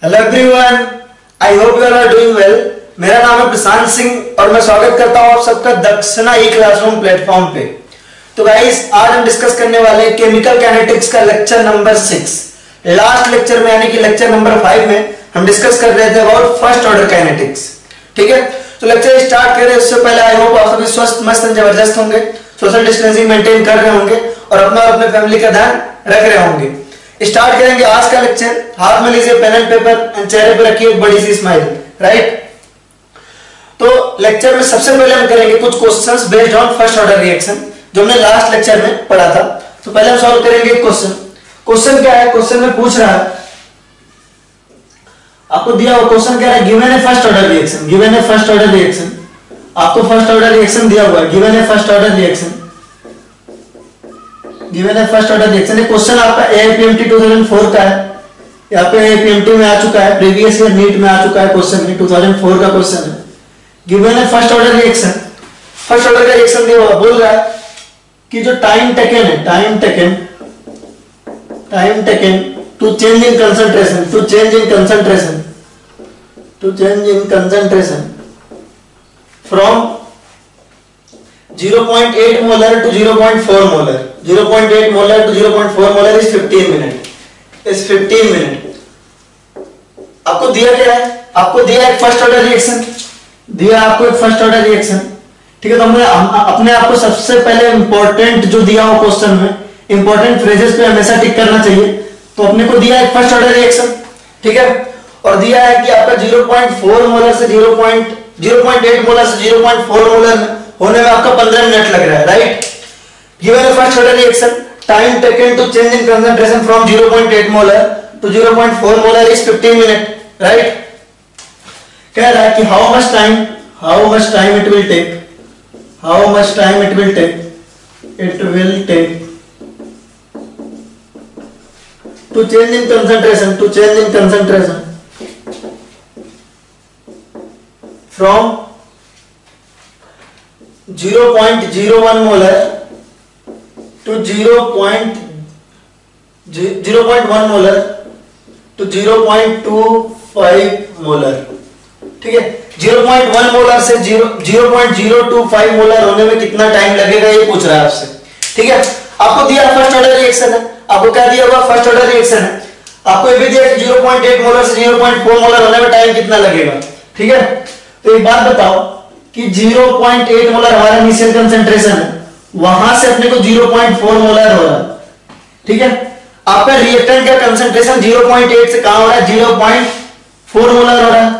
Hello everyone, I hope you all are doing well. मेरा नाम है प्रशांत सिंह और मैं स्वागत करता हूं आप सबका दक्षिणा ई क्लासरूम प्लेटफॉर्म पे। तो गाइस, आज हम डिस्कस करने वाले हैं केमिकल काइनेटिक्स का लेक्चर नंबर 6। लास्ट लेक्चर में यानी कि लेक्चर नंबर 5 में हम डिस्कस कर रहे थे अबाउट फर्स्ट ऑर्डर काइनेटिक्स। ठीक है, तो लेक्चर स्टार्ट करें उससे पहले आई होप आप सभी स्वस्थ मस्त जबरदस्त होंगे, सोशल डिस्टेंसिंग मेंटेन कर रहे होंगे और अपना और अपने फैमिली का ध्यान रख रहे होंगे। स्टार्ट करेंगे आज का लेक्चर। हाथ में लीजिए पेन एंड पेपर एंड चेहरे पर रखिए एक बड़ी सी स्माइल। राइट, तो लेक्चर में सबसे पहले हम करेंगे कुछ questions based on first order reaction जो हमने लास्ट लेक्चर में पढ़ा था। तो पहले हम सॉल्व करेंगे क्वेश्चन क्या है। क्वेश्चन में पूछ रहा है, आपको दिया हुआ क्वेश्चन क्या है, गिवन है फर्स्ट ऑर्डर रिएक्शन। गिवन है फर्स्ट ऑर्डर रिएक्शन, आपको फर्स्ट ऑर्डर रिएक्शन दिया हुआ है। गिवन है फर्स्ट ऑर्डर रिएक्शन, गिवन है फर्स्ट ऑर्डर रिएक्शन। क्वेश्चन आपका एआईपीएमटी 2004 का है, यहाँ पे एआईपीएमटी में आ चुका है, प्रीवियस ईयर नीट में आ चुका है। क्वेश्चन में 2004 का क्वेश्चन है। गिवन है first order reaction, first order का रिएक्शन दिया हुआ, बोल रहा है कि जो टाइम टेकन है, time taken to change in concentration, to change in concentration from 0.8 molar to 0.4 molar, 0.8 molar to 0.4 molar is 15 minute, is 15 minute. आपको दिया क्या है, आपको दिया एक फर्स्ट ऑर्डर रिएक्शन, दिया आपको एक फर्स्ट ऑर्डर रिएक्शन। ठीक है, तो हमने अपने आप को सबसे पहले इंपॉर्टेंट जो दिया हो क्वेश्चन में, इंपॉर्टेंट फ्रेजेस पे हमेशा टिक करना चाहिए। तो अपने को दिया एक फर्स्ट ऑर्डर रिएक्शन, ठीक है, और दिया है कि आपका 0.4 मोलर से 0.8 मोलर से 0.4 मोलर होने में आपका 15 मिनट लग रहा है। राइट, गिवन है first order reaction, time taken to change in concentration from 0.8 molar to 0.4 molar is 15 minute. Right, कह रहा है कि how much time it will take, how much time it will take to change in concentration from 0.01 molar to 0.1 molar to 0.25 molar। ठीक है, 0.1 molar से 0.025 molar होने में कितना टाइम लगेगा ये पूछ रहा है आपसे। ठीक है, आपको दिया फर्स्ट ऑर्डर रिएक्शन है, आपको क्या दिया हुआ, फर्स्ट ऑर्डर रिएक्शन है। आपको ये भी दिया कि 0.8 मोलर से 0.4 मोलर होने में टाइम कितना लगेगा। ठीक है, तो एक बात बताओ कि 0.8 मोलर हमारा इनिशियल कंसंट्रेशन है, वहां से अपने को 0.4 मोलर हो रहा है। ठीक है, आपका रिएक्टेंट का कंसंट्रेशन 0.8 से कहां हो रहा है, 0.4 मोलर हो रहा है।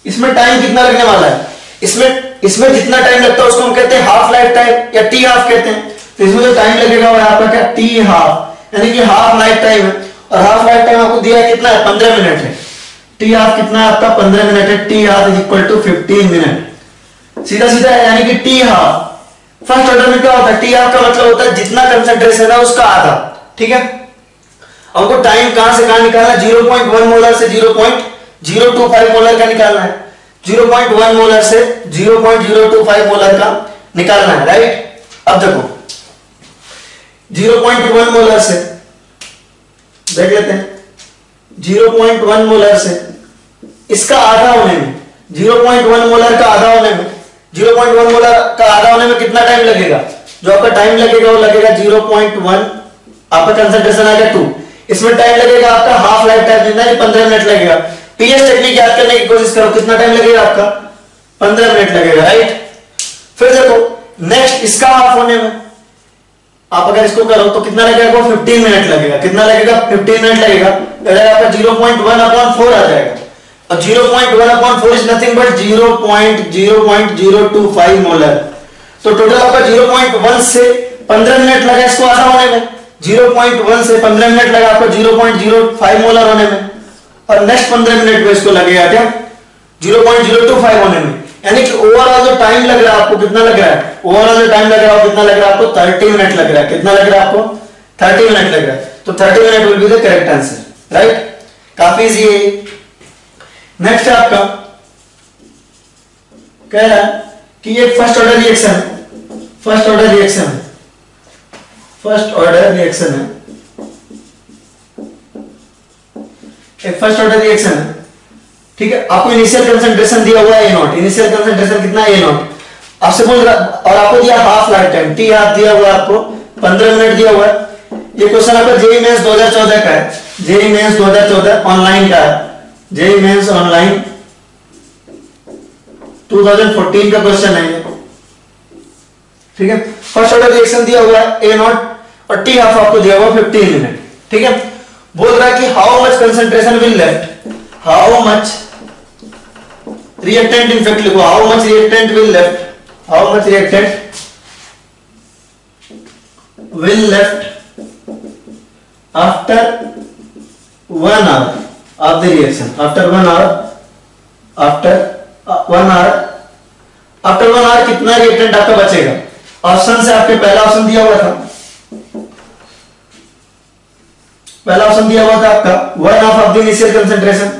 इसमें टाइम कितना लगने वाला है, इसमें जितना टाइम लगता है उसको हम कहते हैं हाफ लाइफ टाइम या टी हाफ कहते हैं। तो इसमें जो टाइम लगेगा वो आपका क्या, टी हाफ, यानी कि हाफ लाइफ टाइम है। और हाफ लाइफ टाइम आपको दिया कितना है, 15 मिनट है। टी हाफ कितना है आपका, 15 मिनट है। T half is equal to 15 minute, सीधा सीधा है। यानी कि टी हाफ फर्स्ट ऑर्डर में क्या होता है, टी हाफ का मतलब होता है जितना कंसंट्रेशन है उसका आधा। ठीक है, हमको टाइम कहां से कहां निकालना है, 0.1 मोलर से 0.025 मोलर का निकालना है, 0.1 मोलर से 0.025 मोलर का निकालना है। राइट, अब देखो 0.1 मोलर से देख लेते हैं, 0.1 मोलर से इसका आधा होने में, 0.1 मोलर का आधा होने में, 0.1 मोलर का आधा होने में कितना टाइम लगेगा, जो आपका टाइम लगेगा वो लगेगा 0.1, आपका कंसंट्रेशन आएगा 2, इसमें टाइम लगेगा आपका हाफ लाइफ टाइम जितना है 15 मिनट लगेगा। पीएस टेक्निक याद करने की कोशिश करो, कितना टाइम लगेगा आपका, 15 मिनट लगेगा। राइट, फिर देखो नेक्स्ट इसका हाफ होने में आप अगर इसको करो तो कितना लगेगा, 15 मिनट लगेगा। कितना लगेगा, 15 मिनट लगेगा। आपका 0.1/4 आ जाएगा, और 0.1/4 इज नथिंग बट 0.025 मोलर। तो टोटल आपका 0.1 से 15 मिनट लगा इसको आधा होने में, 0.1 से 15 मिनट लगा आपको 0.05 मोलर होने में, और नेक्स्ट 15 मिनट में इसको लगेगा क्या, 0.025 होने में। यानी कि ओवरऑल जो टाइम लग रहा है आपको कितना लग रहा है, ओवरऑल जो टाइम लग रहा है कितना लग रहा है आपको, 30 मिनट लग रहा है। कितना लग रहा है आपको, 30 मिनट लग रहा है। तो 30 minute will be the correct answer. Right, काफी इजी है। नेक्स्ट आपका कह रहा है कि ये फर्स्ट ऑर्डर रिएक्शन है, फर्स्ट ऑर्डर रिएक्शन है एक फर्स्ट ऑर्डर रिएक्शन है, ठीक है। आपको इनिशियल कंसंट्रेशन दिया हुआ है ए नॉट, इनिशियल कंसंट्रेशन कितना है ए नॉट, आपसे बोल रहा और आपको दिया half life time, T half दिया हुआ है आपको 15 मिनट दिया हुआ है। ये क्वेश्चन आपका जेईई मेंस 2014 का है, जेईई मेंस 2014 ऑनलाइन का है, जेईई मेंस ऑनलाइन 2014 का क्वेश्चन है ये, ठीक है। फर्स्ट ऑर्डर रिएक्शन दिया हुआ है ए नॉट और टी हाफ आपको दिया हुआ 15 मिनट, ठीक है। बोल रहा है कि how much concentration will left, how much reactant, in fact लिखो how much reactant will left, how much reactant will left after 1 hour of the reaction, after 1 hour, after 1 hour, after 1 hour कितना reactant आपका बचेगा। Option से आपके पहला option दिया हुआ था, पहला ऑप्शन दिया हुआ था आपका 1/2 of the initial concentration,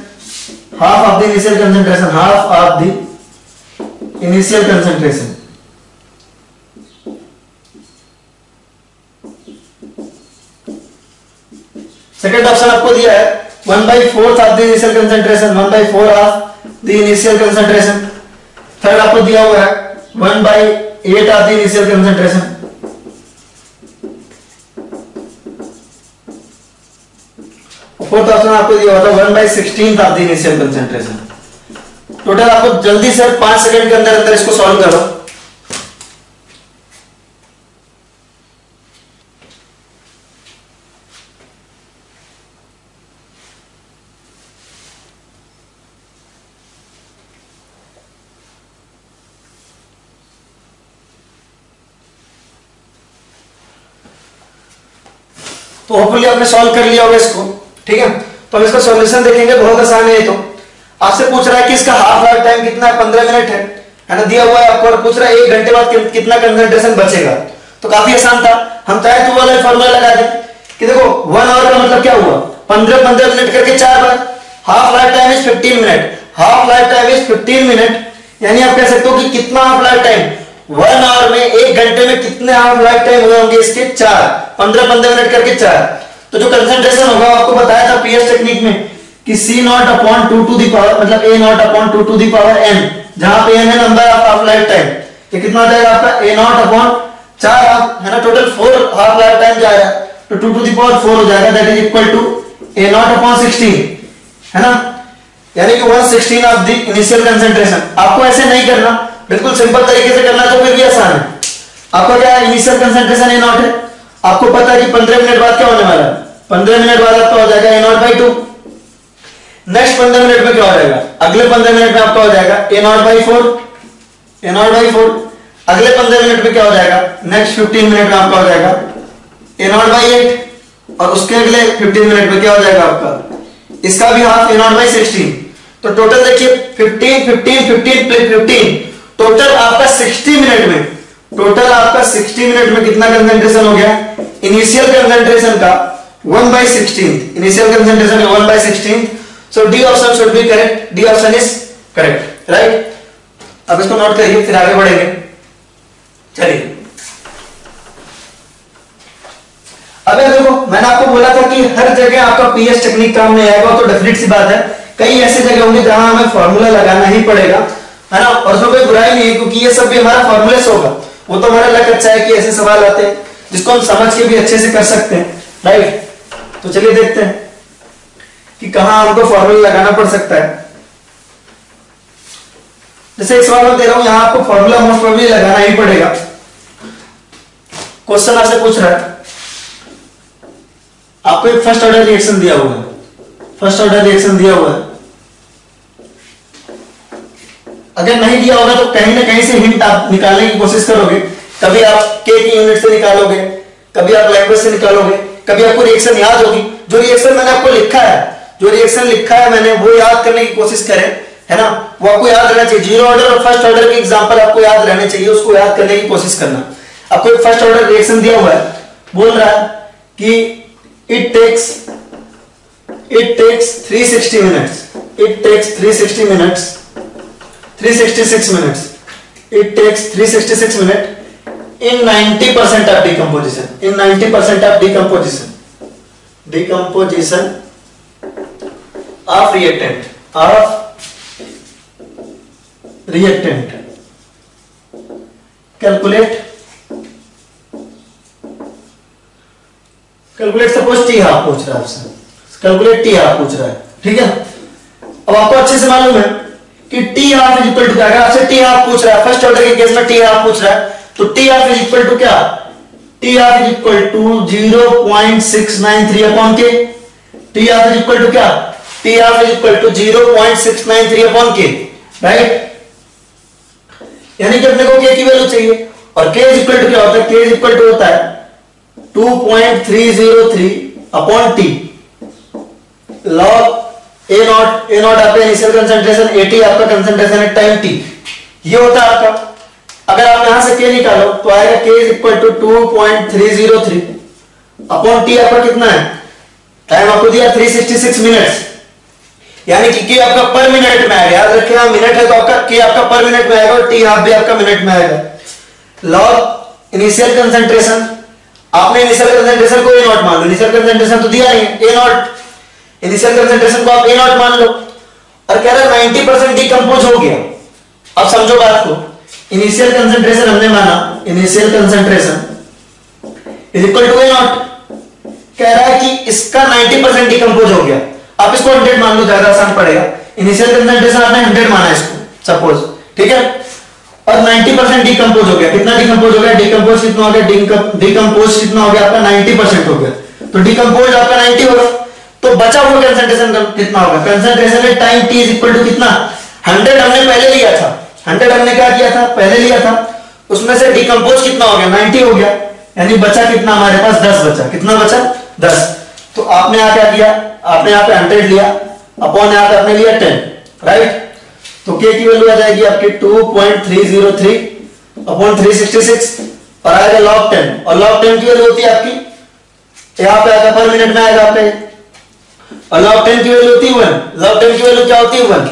half of the initial concentration, half of the initial concentration, second option आपको दिया है 1/4 of the initial concentration, 1/4 of the initial concentration. Third आपको दिया हुआ है 1/8 of the initial concentration. Fourth option आपको दिया हुआ था 1/16 of the initial concentration. Total आपको जल्दी से 5 सेकंड के अंदर अंदर इसको सॉल्व करो। तो होपफुली आपने सॉल्व कर लिया होगा इसको, ठीक है। तो हम इसका सॉल्यूशन देखेंगे, बहुत आसान है ये। तो आपसे पूछ रहा है कि इसका हाफ लाइफ टाइम कितना है, 15 मिनट है ना, दिया हुआ है आपको, और पूछ रहा है 1 घंटे बाद कितना कंसंट्रेशन बचेगा। तो काफी आसान था, हम चाहे तो वाला फॉर्मूला लगा दें कि देखो 1 आवर का मतलब क्या हुआ, 15 मिनट करके 4 बार, half life time is 15 minute, half life time is 15 minute, यानी आप कह सकते हो कि कितना हाफ लाइफ टाइम 1 आवर में, 1 घंटे में कितने हाफ लाइफ टाइम हुए होंगे इसके 4, 15 मिनट करके 4। तो जो कंसंट्रेशन होगा आपको बताया था पीएस टेक्निक में कि C0/2 टू द पावर, मतलब A0/2 to the power n, जहां पे n है number of half life time, ये कितना आ जाएगा आपका A0/4 हाफ है ना, टोटल 4 हाफ लाइफ टाइम जा रहा है, तो 2 टू द पावर 4 हो जाएगा, that is equal to A0/16 है ना, यानी कि 1/16 ऑफ द इनिशियल कंसंट्रेशन। आपको ऐसे नहीं करना, बिल्कुल सिंपल तरीके से करना तो फिर भी आसान है। आपका क्या है, इनिशियल कंसंट्रेशन A0 है, आपको पता है कि 15 मिनट बाद क्या होने वाला है, 15 मिनट बाद आपका हो जाएगा A0/2। नेक्स्ट 15 मिनट में क्या हो जाएगा, अगले 15 मिनट में आपका हो जाएगा A0/4, A0/4। अगले 15 मिनट में क्या हो जाएगा, नेक्स्ट 15 मिनट में आपका हो जाएगा A0/8, और उसके अगले 15 मिनट में क्या हो जाएगा आपका, इसका भी हाफ A0/16। तो टोटल देखिए 15 15 15 प्लस 15, टोटल आपका 60 मिनट में, टोटल आपका 60 मिनट में कितना कंसंट्रेशन हो गया, इनिशियल कंसंट्रेशन का 1/16, इनिशियल कंसंट्रेशन का 1/16। So D option should be correct, D option is correct, right. अब इसको नोट करिए, फिर आगे बढ़ेंगे। चलिए अब देखो, मैंने आपको बोला था कि हर जगह आपका पीएस टेक्निक काम नहीं आएगा, तो डेफिनेट सी बात है कई ऐसी जगह होंगी जहां हमें फॉर्मूला लगाना ही पड़ेगा, है ना, और उसमें कोई बुराई नहीं है, क्योंकि ये सब भी हमारा फॉर्मूले से होगा। वो तो हमारा लग अच्छा है कि ऐसे सवाल आते हैं जिसको हम समझ के भी अच्छे से कर सकते हैं, राइट। तो चलिए देखते हैं कि कहां हमको फॉर्मूला लगाना पड़ सकता है। जैसे एक सवाल मैं दे रहा हूं, यहां आपको फॉर्मूला मोस्ट प्रोबेबली लगाना ही पड़ेगा। क्वेश्चन आपसे पूछ रहा है, आपको एक फर्स्ट ऑर्डर रिएक्शन दिया हुआ है, फर्स्ट ऑर्डर रिएक्शन दिया हुआ है। अगर नहीं दिया होगा तो कहीं ना कहीं से हिंट आप निकालने की कोशिश करोगे, कभी आप के की यूनिट से निकालोगे, कभी आप लैंग्वेज से निकालोगे, कभी आपको रिएक्शन याद होगी। जो रिएक्शन मैंने आपको लिखा है, जो रिएक्शन लिखा है मैंने, वो याद करने की कोशिश करें, है ना, वो आपको याद रहना चाहिए। जीरो ऑर्डर और फर्स्ट ऑर्डर के एग्जांपल आपको याद रहने चाहिए, उसको याद करने की कोशिश करना। आपको एक फर्स्ट ऑर्डर रिएक्शन दिया हुआ है, बोल रहा है कि it takes 360 minutes, it takes 360 minutes, 366 minutes, it takes 366 minutes in 90% of decomposition, in 90% of decomposition of reactant calculate suppose T half पूछ रहा है आपसे, कैलकुलेट टी हाफ पूछ रहा है, ठीक है। अब आपको अच्छे से मालूम है कि T half is equal to क्या है, आपसे टी हाफ पूछ रहा है, फर्स्ट ऑर्डर के केस में टी हाफ पूछ रहा है, तो T half is equal to क्या, T half is equal to 0.693 upon K, T half is equal to क्या, T half is equal to 0.693 upon K, right. यानी कि अपने को के की वैल्यू चाहिए, और के इज इक्वल टू क्या होता है, के इज इक्वल टू होता है 2.303 upon T log A not आपका इनिशियल कंसंट्रेशन, एटी आपका कंसंट्रेशन एट टाइम टी, ये होता है आपका। अगर आप यहां से के निकालो तो आएगा k is equal to 2.303 upon T आपका कितना है, टाइम आपको दिया 366 मिनट्स, यानी कि के आपका पर मिनट में आएगा, याद रखिए मिनट है तो आपका के आपका पर मिनट में आएगा और टी हाफ भी आपका मिनट में आएगा। लॉग इनिशियल कंसंट्रेशन, आपने इनिशियल कंसंट्रेशन को ए नॉट मान लो, इनिशियल कंसंट्रेशन तो दिया नहीं है, ए नॉट, इनिशियल कंसंट्रेशन को आप ए नॉट मान लो, और कह रहा है 90% डिकंपोज हो गया। अब समझो बात को, इनिशियल कंसंट्रेशन हमने माना, initial concentration is equal to A naught, कह रहा है कि इसका 90% डिकंपोज हो गया, आप इसको 100 मान लो, ज्यादा आसान पड़ेगा। इनिशियल कंसंट्रेशन आपने 100 माना इसको सपोज, ठीक है, और 90% डिकंपोज हो गया, कितना डिकंपोज हो गया, डिकंपोज कितना हो गया, डिकंपोज कितना हो गया आपका 90% हो गया, तो डिकंपोज आपका 90 होगा, तो बचा हुआ कंसंट्रेशन कितना होगा, कंसंट्रेशन है time T is equal to कितना, 100 हमने पहले लिया था, 100 हमने क्या किया था, पहले लिया था, उसमें से डिकंपोज कितना हो गया, 90 हो गया, यानी बचा कितना हमारे पास 10 बचा, कितना बचा 10, तो आपने यहां क्या किया, आपने यहां पे 100 लिया अपॉन यहां पे आपने लिया 10, राइट। तो के की वैल्यू आ जाएगी आपकी 2.303 अपॉन 366 और आएगा log 10, और log 10 की वैल्यू होती है आपकी यहां पे आएगा पर मिनट में आएगा आपके, और log 10 की वैल्यू होती है 1, log 10 की वैल्यू क्या होती है 1,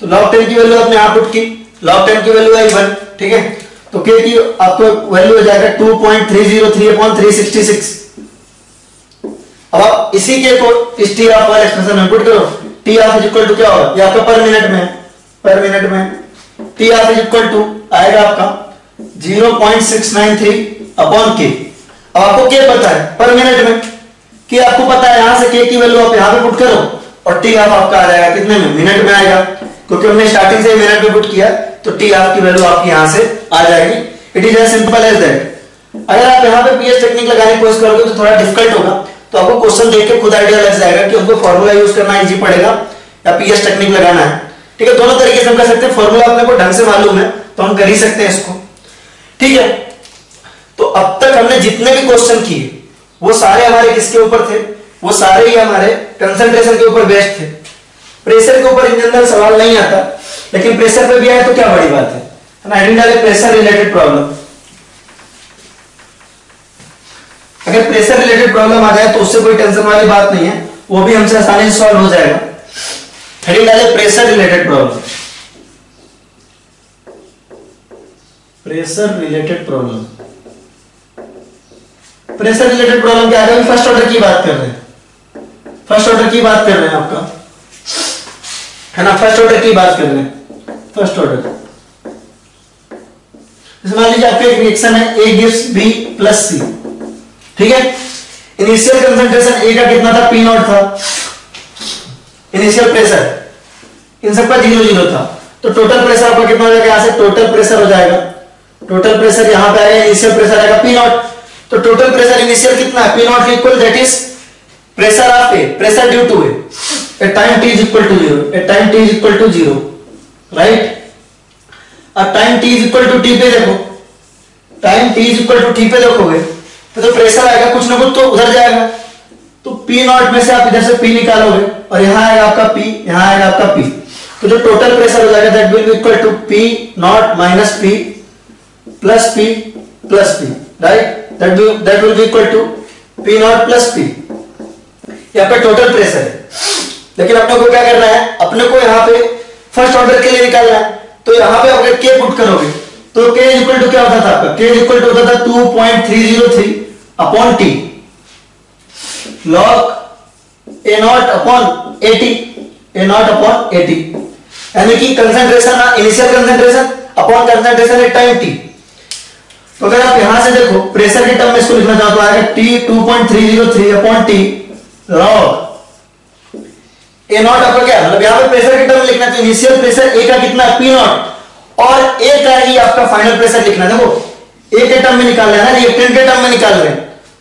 तो log 10 की वैल्यू आपने यहां पुट की, log 10 की वैल्यू है 1, ठीक है, तो के की आपको वैल्यू हो जाएगा 2.303 अपॉन 366। अब आप इसी के को इस टी हाफ वाले एक्सप्रेशन में पुट करो, T half is equal to क्या होगा, ये आपका पर मिनट में T half is equal to आएगा आपका 0.693 अपॉन के। अब आपको के पता है पर मिनट में, कि आपको पता है, यहां से के की वैल्यू आप यहां पे पुट करो और टी हाफ आपका आ जाएगा कितने में, मिनट में आएगा, क्योंकि हमने स्टार्टिंग से मिनट में पुट किया, तो टी हाफ की वैल्यू आपकी यहां से आ जाएगी। It is as simple as that. अगर आप यहां पे पीएच टेक्निक लगाने की कोशिश करोगे तो थोड़ा डिफिकल्ट होगा, तो आपको क्वेश्चन देख के खुद आइडिया लग जाएगा कि हमको फॉर्मूला यूज करना इजी पड़ेगा या पीएच टेक्निक लगाना है, ठीक है, दोनों तरीके से हम कर सकते हैं। फॉर्मूला अपने को ढंग से मालूम है तो हम कर ही सकते हैं इसको, ठीक है। तो अब तक हमने जितने भी क्वेश्चन किए वो सारे हमारे किसके ऊपर थे, वो सारे ही हमारे कंसंट्रेशन के ऊपर बेस्ड थे। प्रेशर के ऊपर इन जनरल सवाल नहीं आता, लेकिन प्रेशर पे भी आए तो क्या बड़ी बात है ना, आइडेंटिफाई प्रेशर रिलेटेड प्रॉब्लम। अगर प्रेशर रिलेटेड प्रॉब्लम आ जाए तो उससे कोई टेंशन वाली बात नहीं है, वो भी हमसे आसानी से सॉल्व हो जाएगा। हेडिंग डाले pressure related problem, pressure related problem, pressure related problem क्या है, फर्स्ट ऑर्डर की बात कर रहे हैं, फर्स्ट ऑर्डर की बात कर रहे हैं आपका, है ना, फर्स्ट ऑर्डर की बात कर रहे हैं, फर्स्ट ऑर्डर। मान लीजिए आपका एक रिएक्शन है, ए गिव्स बी प्लस सी, ठीक है। इनिशियल कंसंट्रेशन ए का कितना था, पी नॉट था, इनिशियल प्रेशर इन सबका 0 था, तो टोटल प्रेशर आपका कितना हो जाएगा, यहां से टोटल प्रेशर हो जाएगा, टोटल प्रेशर यहां पे आएगा, इनिशियल प्रेशर आएगा पी नॉट, तो टोटल प्रेशर इनिशियल कितना है, P naught equal that is pressure of A, pressure due to A at time T is equal to 0, at time T is equal to 0, right. अब time T is equal to T पे देखो, time T is equal to T पे देखोगे तो pressure आएगा कुछ ना कुछ तो उधर जाएगा, तो पी नॉट में से आप इधर से पी निकालोगे और यहां आएगा आपका पी, यहां आएगा आपका पी, तो जो टोटल प्रेशर हो जाएगा that will be equal to P naught minus P plus P, right, that will be equal to P naught plus P, ये आपका टोटल प्रेशर है। लेकिन अपने को क्या करना है, अपने को यहाँ पे फर्स्ट ऑर्डर के लिए निकालना है, तो यहाँ पे अगर के पुट करोगे तो के इक्वल टू क्या होता था आपका, के इक्वल टू होता था 2.303 upon T log A naught upon 80, A naught upon A T, यानी कि concentration initial concentration upon concentration at time T. तो अगर आप यहां से देखो प्रेशर के टर्म में इसको लिखना चाहो तो आएगा T 2.303 upon T log A not आपका क्या, मतलब यहां पे प्रेशर के टर्म में लिखना, तो इनिशियल प्रेशर ए का कितना है पी नॉट, और ए का ही आपका फाइनल प्रेशर लिखना। देखो ए के टर्म में निकाल लेना, रिएक्टेंट के टर्म में निकाल रहे हैं,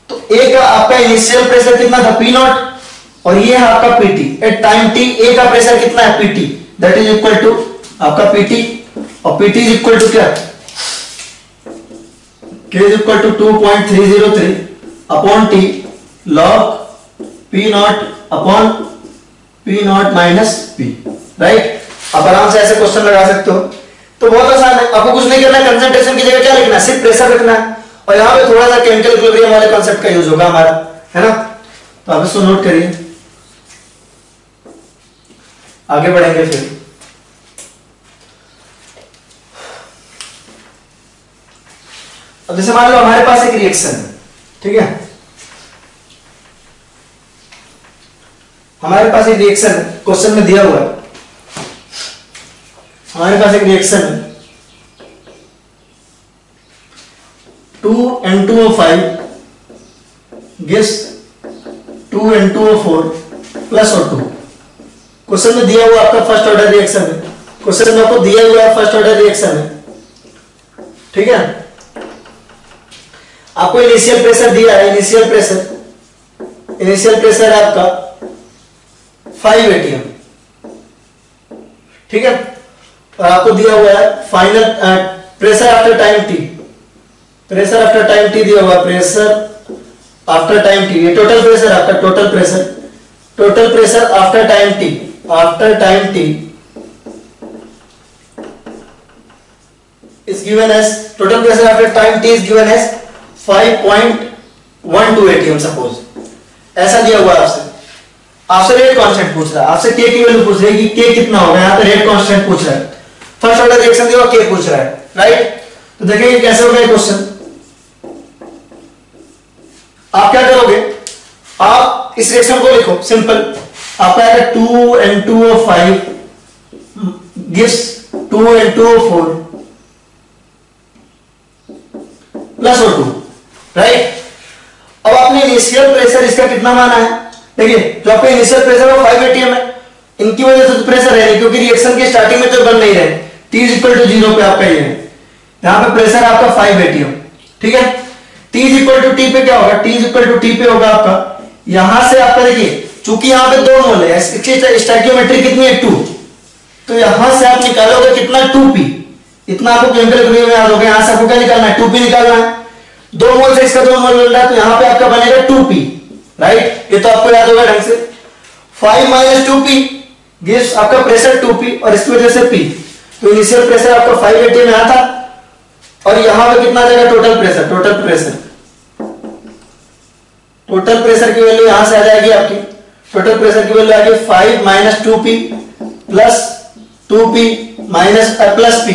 तो ए का आपका इनिशियल प्रेशर कितना था पी नॉट, और ये है आपका PT at time T. A का प्रेशर कितना है PT, that is equal to आपका पीटी, और पीटी इज इक्वल टू क्या, K is equal to 2.303 upon T log P naught upon P naught minus P, right. आप आराम से ऐसे क्वेश्चन लगा सकते हो। तो बहुत आसान है, आपको कुछ नहीं करना है, कंसंट्रेशन की जगह क्या लिखना है, सिर्फ प्रेशर रखना है, और यहाँ पे थोड़ा सा केमिकल इक्विलिब्रियम वाले कॉन्सेप्ट का यूज होगा हमारा, है ना। तो आप इसको नोट करिए, आगे बढ़ेंगे फिर। अब जैसे मान लो हमारे पास एक रिएक्शन है, ठीक है, हमारे पास एक रिएक्शन है, क्वेश्चन में दिया हुआ है, हमारे पास एक रिएक्शन है 2N2O5 gives 2N2O4 plus O2। Question में दिया हुआ आपका फर्स्ट ऑर्डर रिएक्शन है, क्वेश्चन में आपको दिया हुआ फर्स्ट ऑर्डर रिएक्शन है, ठीक है। आपको इनिशियल प्रेशर दिया है, इनिशियल प्रेशर है आपका 5 atm, ठीक है, और आपको दिया हुआ है final pressure after time T, pressure after time T दिया हुआ, प्रेशर आफ्टर टाइम टी, ये टोटल प्रेशर आपका, total pressure after time T, is given as, total pressure after time t is given as 5.12 atm suppose, ऐसा दिया हुआ आपसे rate constant पूछ रहा है, आपसे k की वैल्यू पूछ रहा है कि k कितना होगा, यहाँ पे रेट कांस्टेंट पूछ रहा है, फर्स्ट ऑर्डर रिएक्शन दिया हुआ k पूछ रहा है, राइट। तो देखिए कैसे होगा ये क्वेश्चन। आप क्या करोगे, आप इस रिएक्शन को लिखो सिंपल, आपका आएगा 2N2O5 gives 2N2O4 plus O2, right. अब आपने इनिशियल प्रेशर इसका कितना माना है, देखिए जो आपका इनिशियल प्रेशर है वो 5 atm है, इनकी वजह से तो प्रेशर है नहीं, क्योंकि रिएक्शन की स्टार्टिंग में तो बन नहीं रहे, T इज इक्वल टू 0 पे आपका ये है, यहां पे प्रेशर आपका 5 atm, ठीक है। T is equal to T पे क्या होगा, T is equal to T पे होगा आपका, यहां से आपका देखिए चूंकि यहां पे 2 मोल है, इसकी स्टोइकियोमेट्री कितनी है 2, तो यहां से आप निकालोगे कितना 2p, इतना आपको केमिकल इक्विलिब्रियम में याद होगा, यहां से आपको क्या निकालना है 2p निकालना है, 2 मोल से इसका 2 मोल मिल रहा है, तो यहां पे आपका बनेगा 2p, राइट। ये तो आपको याद होगा ढंग से, 5 माइनस 2p गिव्स आपका प्रेशर 2p, और इसकी वजह से p, तो इनिशियल प्रेशर आपका 5 atm में आता, और यहां पे कितना जाएगा टोटल प्रेशर की वैल्यू यहां से आ जाएगी आपकी, टोटल प्रेशर की वैल्यू आएगी 5 minus 2p plus 2p minus plus p,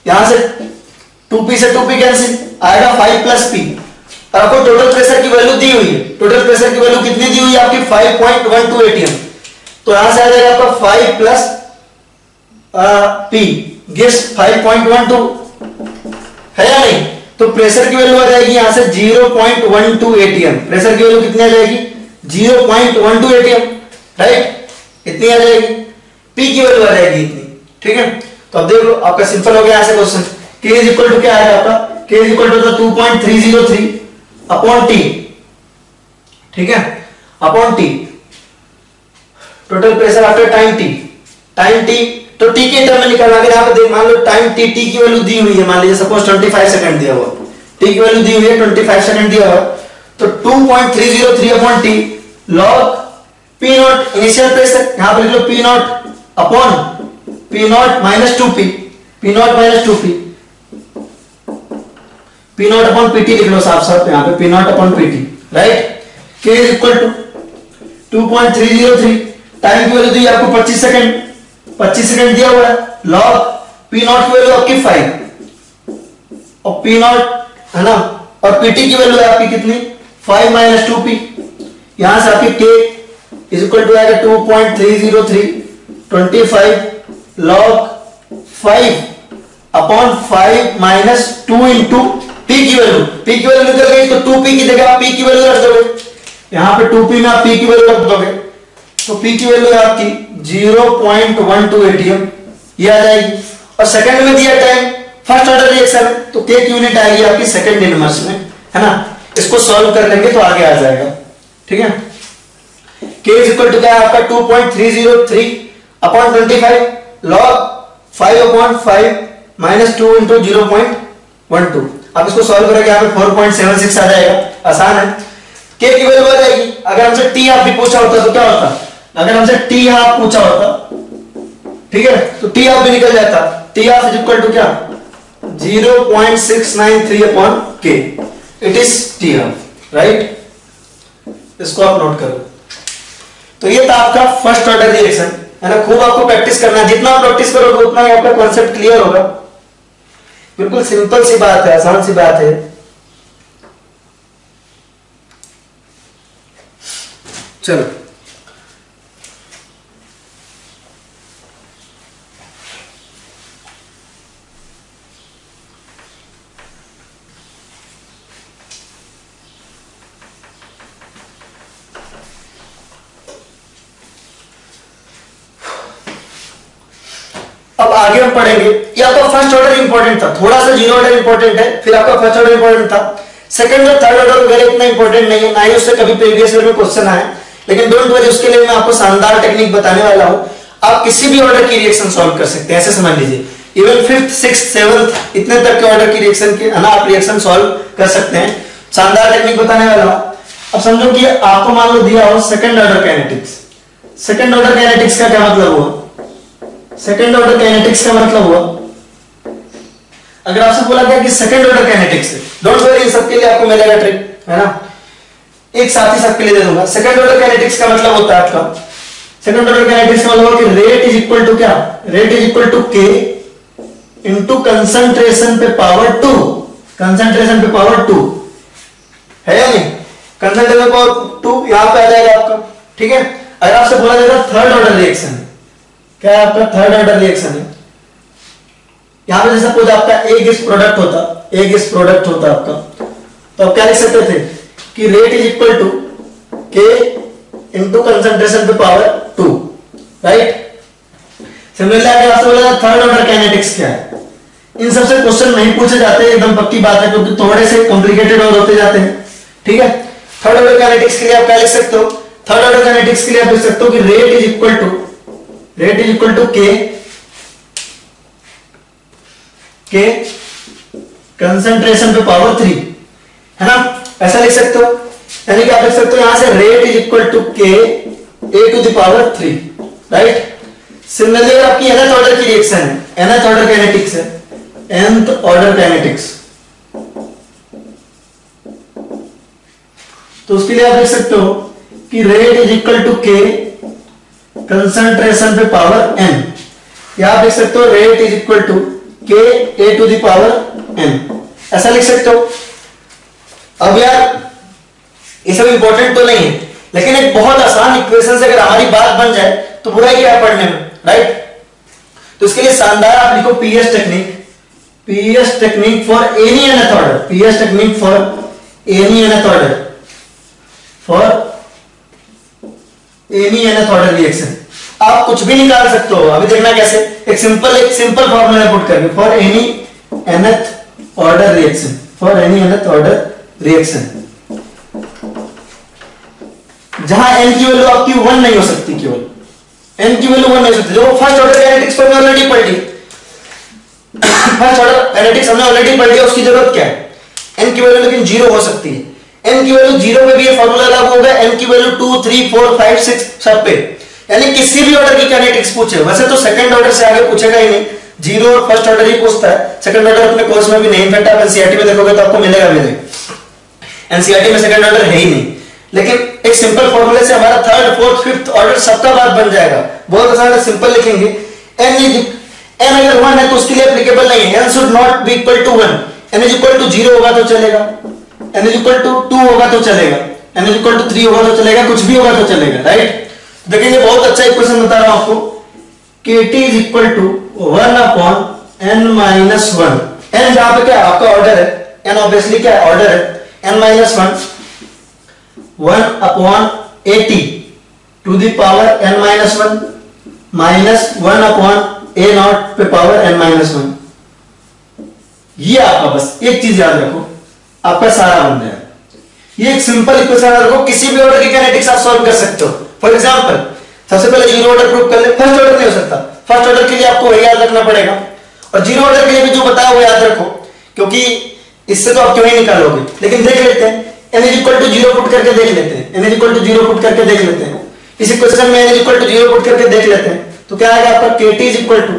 यहां से 2p से 2p कैंसिल आएगा 5 प्लस p, और आपको टोटल प्रेशर की वैल्यू दी हुई है, टोटल प्रेशर की वैल्यू कितनी दी हुई है आपकी 5.12 atm, तो यहां से आ जाएगा आपका 5 प्लस p गिव्स 5.12, है या नहीं। तो प्रेशर की वैल्यू आ जाएगी यहां से 0.12 atm, प्रेशर की वैल्यू कितनी आ जाएगी 0.12 atm, राइट, इतनी आ जाएगी, p की वैल्यू आ जाएगी इतनी, ठीक है। तो अब देखो आपका सिंपल हो गया ऐसे question, k is equal to क्या आएगा आपका, k is equal to 2.303 upon t, ठीक है, upon t, total pressure after time t, तो t के टर्म में निकालना, अगर यहाँ पे देख मान लो टाइम t की वैल्यू दी हुई है, मान लीजिए सपोज 25 सेकंड दिया हुआ, t की वैल्यू दी हुई है 25 सेकंड दिया हुआ, तो 2.303 upon t log p naught initial pressure, यहाँ पे लिख लो p naught upon p naught minus 2p, p naught minus 2p, p naught upon pt लिख लो साफ साफ, यहाँ पे p naught upon pt, right. k is equal to 2.303, time की वैल्यू दी आपको 25 सेकंड दिया हुआ है, लॉग p नॉट की वैल्यू आपकी 5 और p नॉट है ना, और pt की वैल्यू है आपकी कितनी 5 माइनस 2p, यहां से आपकी k इज इक्वल टू आएगा 2.303 25 log 5 upon 5 minus 2 into P की वैल्यू निकल गई, तो 2p की जगह आप p की वैल्यू रख दोगे, यहां पे 2p में आप p की वैल्यू रख दोगे, तो p की वैल्यू है आपकी 0.12 atm, ये आ जाएगी। और सेकंड में दिया टाइम, फर्स्ट ऑर्डर रिएक्शन है तो k की यूनिट आएगी आपकी सेकंड इनवर्स में, है ना। इसको सॉल्व कर लेंगे तो आगे आ जाएगा, ठीक है। k इज इक्वल टू क्या है आपका 2.303 upon 25 log 5 upon 5 minus 2 into 0.12। अब इसको सॉल्व करेंगे, यहाँ पे 4.76 आ जाएगा, आसान है। k की वैल्यू आ जाएगी। अगर हमसे t हाफ भी पूछा होता तो क्या होता, अगर हमसे t हाफ पूछा होता, ठीक है, तो t हाफ भी निकल जाता, t half is equal to क्या 0.693 upon k, it is t half, right. इसको आप नोट करो। तो ये था आपका फर्स्ट ऑर्डर रिएक्शन, है ना। खूब आपको प्रैक्टिस करना है, जितना प्रैक्टिस करोगे उतना ही आपका कॉन्सेप्ट क्लियर होगा। बिल्कुल सिंपल सी बात है, आसान सी बात है। चलो अब आगे हम पढ़ेंगे। ये आपका फर्स्ट ऑर्डर इंपॉर्टेंट था, थोड़ा सा जीरो ऑर्डर इंपॉर्टेंट है, फिर आपका फर्स्ट ऑर्डर इंपॉर्टेंट था। सेकंड और थर्ड ऑर्डर वगैरह इतना इंपॉर्टेंट नहीं है, ना ही उससे कभी प्रीवियस ईयर में क्वेश्चन आए, लेकिन डोंट वरी, उसके लिए मैं आपको शानदार टेक्निक बताने वाला हूं। आप किसी भी ऑर्डर की रिएक्शन सॉल्व कर सकते हैं, ऐसे समझ लीजिए। इवन 5th 6th 7th इतने तक के ऑर्डर की रिएक्शन की आप रिएक्शन सॉल्व कर सकते हैं। शानदार टेक्निक बताने वाला हूं। अब समझो कि आपको मान लो दिया हो second order kinetics. Second order kinetics का क्या मतलब हुआ, सेकंड ऑर्डर काइनेटिक्स का मतलब हुआ, अगर आपसे बोला गया कि सेकंड ऑर्डर काइनेटिक्स है, डोंट वरी, इन सबके लिए आपको मिलेगा ट्रिक, है ना। एक साथ ही सबके लिए दे दूंगा। सेकंड ऑर्डर काइनेटिक्स का मतलब होता है आपका, सेकंड ऑर्डर काइनेटिक्स का मतलब कि रेट इज इक्वल टू क्या, rate is equal to k into concentration पे पावर 2, कंसंट्रेशन पे पावर 2 है या नहीं, कंसंट्रेशन पे पावर 2 यहां पे आ जाएगा आपका, ठीक है। अगर आपसे बोला जाएगा थर्ड ऑर्डर रिएक्शन, क्या है आपका थर्ड ऑर्डर रिएक्शन है, यहां पे जैसे सपोज आपका एक गैस प्रोडक्ट होता, एक गैस प्रोडक्ट होता आपका, तो आप क्या लिख सकते थे कि rate is equal to k into concentration पे पावर 2, राइट। सिमिलरली अगर आपसे बोला थर्ड ऑर्डर काइनेटिक्स क्या है, इन सबसे क्वेश्चन नहीं पूछे जाते, एकदम पक्की बात है, क्योंकि थोड़े से कॉम्प्लिकेटेड और होते जाते हैं, ठीक है। थर्ड ऑर्डर काइनेटिक्स के लिए आप क्या लिख सकते हो, थर्ड ऑर्डर काइनेटिक्स के लिए आप लिख सकते हो कि rate is equal to k concentration पे पावर 3, है ना, ऐसा लिख सकते हो। यानी कि आप लिख सकते हो यहां से rate is equal to k a to the power 3, right. Similarly अगर आपकी nth ऑर्डर की रिएक्शन है, nth ऑर्डर काइनेटिक्स है, nth ऑर्डर काइनेटिक्स, तो उसके लिए आप लिख सकते हो कि rate is equal to k concentration पे पावर n, या आप लिख सकते हो rate is equal to k a to the power n, ऐसा लिख सकते हो। अब यार ये सब इंपॉर्टेंट तो नहीं है, लेकिन एक बहुत आसान इक्वेशन से अगर हमारी बात बन जाए तो बुरा ही क्या है पढ़ने में, राइट। तो इसके लिए शानदार आप लिखो PS technique for any nth order, PS technique for any nth order, for any nth order reaction. आप कुछ भी निकाल सकते हो, अभी देखना कैसे, एक सिंपल फॉर्मूला पुट करके, for any nth order reaction, for any nth order reaction, जहां n की वैल्यू आपकी 1 नहीं हो सकती, केवल n की वैल्यू 1 नहीं हो सकती। जो फर्स्ट ऑर्डर काइनेटिक्स पर ऑलरेडी पढ़ ली, फर्स्ट ऑर्डर काइनेटिक्स हमने ऑलरेडी पढ़ लिया, उसकी जरूरत क्या है, n की वैल्यू लेकिन 0 हो सकती है। n की वैल्यू 0 पे भी ये फार्मूला लागू होगा, n की वैल्यू 2 3 4 5 6 सब पे, यानी किसी भी ऑर्डर की काइनेटिक्स पूछे, वैसे तो सेकंड ऑर्डर से आगे पूछेगा ही नहीं, 0 और फर्स्ट ऑर्डर ही पूछता है, सेकंड ऑर्डर अपने कोर्स में भी नहीं, इनफैक्ट आप एनसीईआरटी में देखोगे तो आपको मिलेगा, एनसीईआरटी में सेकंड ऑर्डर है ही नहीं। लेकिन एक सिंपल फॉर्मूले से हमारा थर्ड फोर्थ फिफ्थ ऑर्डर सबका बात बन जाएगा, बहुत आसान है, सिंपल लिखेंगे। n अगर 1 है तो उसके लिए एप्लीकेबल नहीं है, n should not be equal to 1, n is equal to 0 होगा तो चलेगा, n इज इक्वल टू 2 होगा तो चलेगा, n इज इक्वल टू 3 होगा तो चलेगा, कुछ भी होगा तो चलेगा, राइट। देखेंगे बहुत अच्छा इक्वेशन बता रहा हूं आपको, KT is equal to 1/n-1, n जहां पे क्या आपका ऑर्डर है, n ऑब्वियसली क्या है ऑर्डर है, n-1 1/AT to the power n-1 minus 1/A0 पे पावर n-1। ये आपका बस एक चीज याद रखो, आपका सारा बन जाएगा। ये एक सिंपल इक्वेशन याद रखो, किसी भी ऑर्डर की काइनेटिक्स आप सॉल्व कर सकते हो। फॉर एग्जांपल सबसे पहले जीरो ऑर्डर प्रूव कर ले, फर्स्ट ऑर्डर नहीं हो सकता, फर्स्ट ऑर्डर के लिए आपको वही याद रखना पड़ेगा, और जीरो ऑर्डर के लिए भी जो बताया वो याद रखो, क्योंकि इससे तो आप क्यों ही निकालोगे। लेकिन देख लेते हैं, n is equal to 0 put करके देख लेते हैं, n is equal to 0 put करके देख लेते हैं, इस इक्वेशन में n is equal to 0 put करके देख लेते हैं, तो क्या आएगा आपका KT is equal to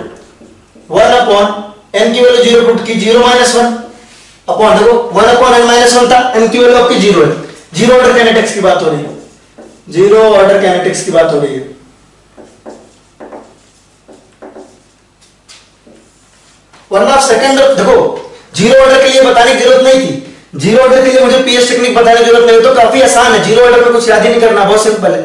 1/n की वैल्यू 0 पुट की 0-1 अपॉन, देखो 1/n-1 था, n की वैल्यू आपकी 0 है। जीरो ऑर्डर काइनेटिक्स की बात हो रही है, जीरो ऑर्डर काइनेटिक्स की बात हो रही है। वरना आप सेकंड देखो, जीरो ऑर्डर के लिए बताने की जरूरत नहीं थी, जीरो ऑर्डर के लिए मुझे PS टेक्निक बताने की जरूरत नहीं, तो काफी आसान है, जीरो ऑर्डर में कुछ याद ही नहीं करना, बहुत सिंपल है।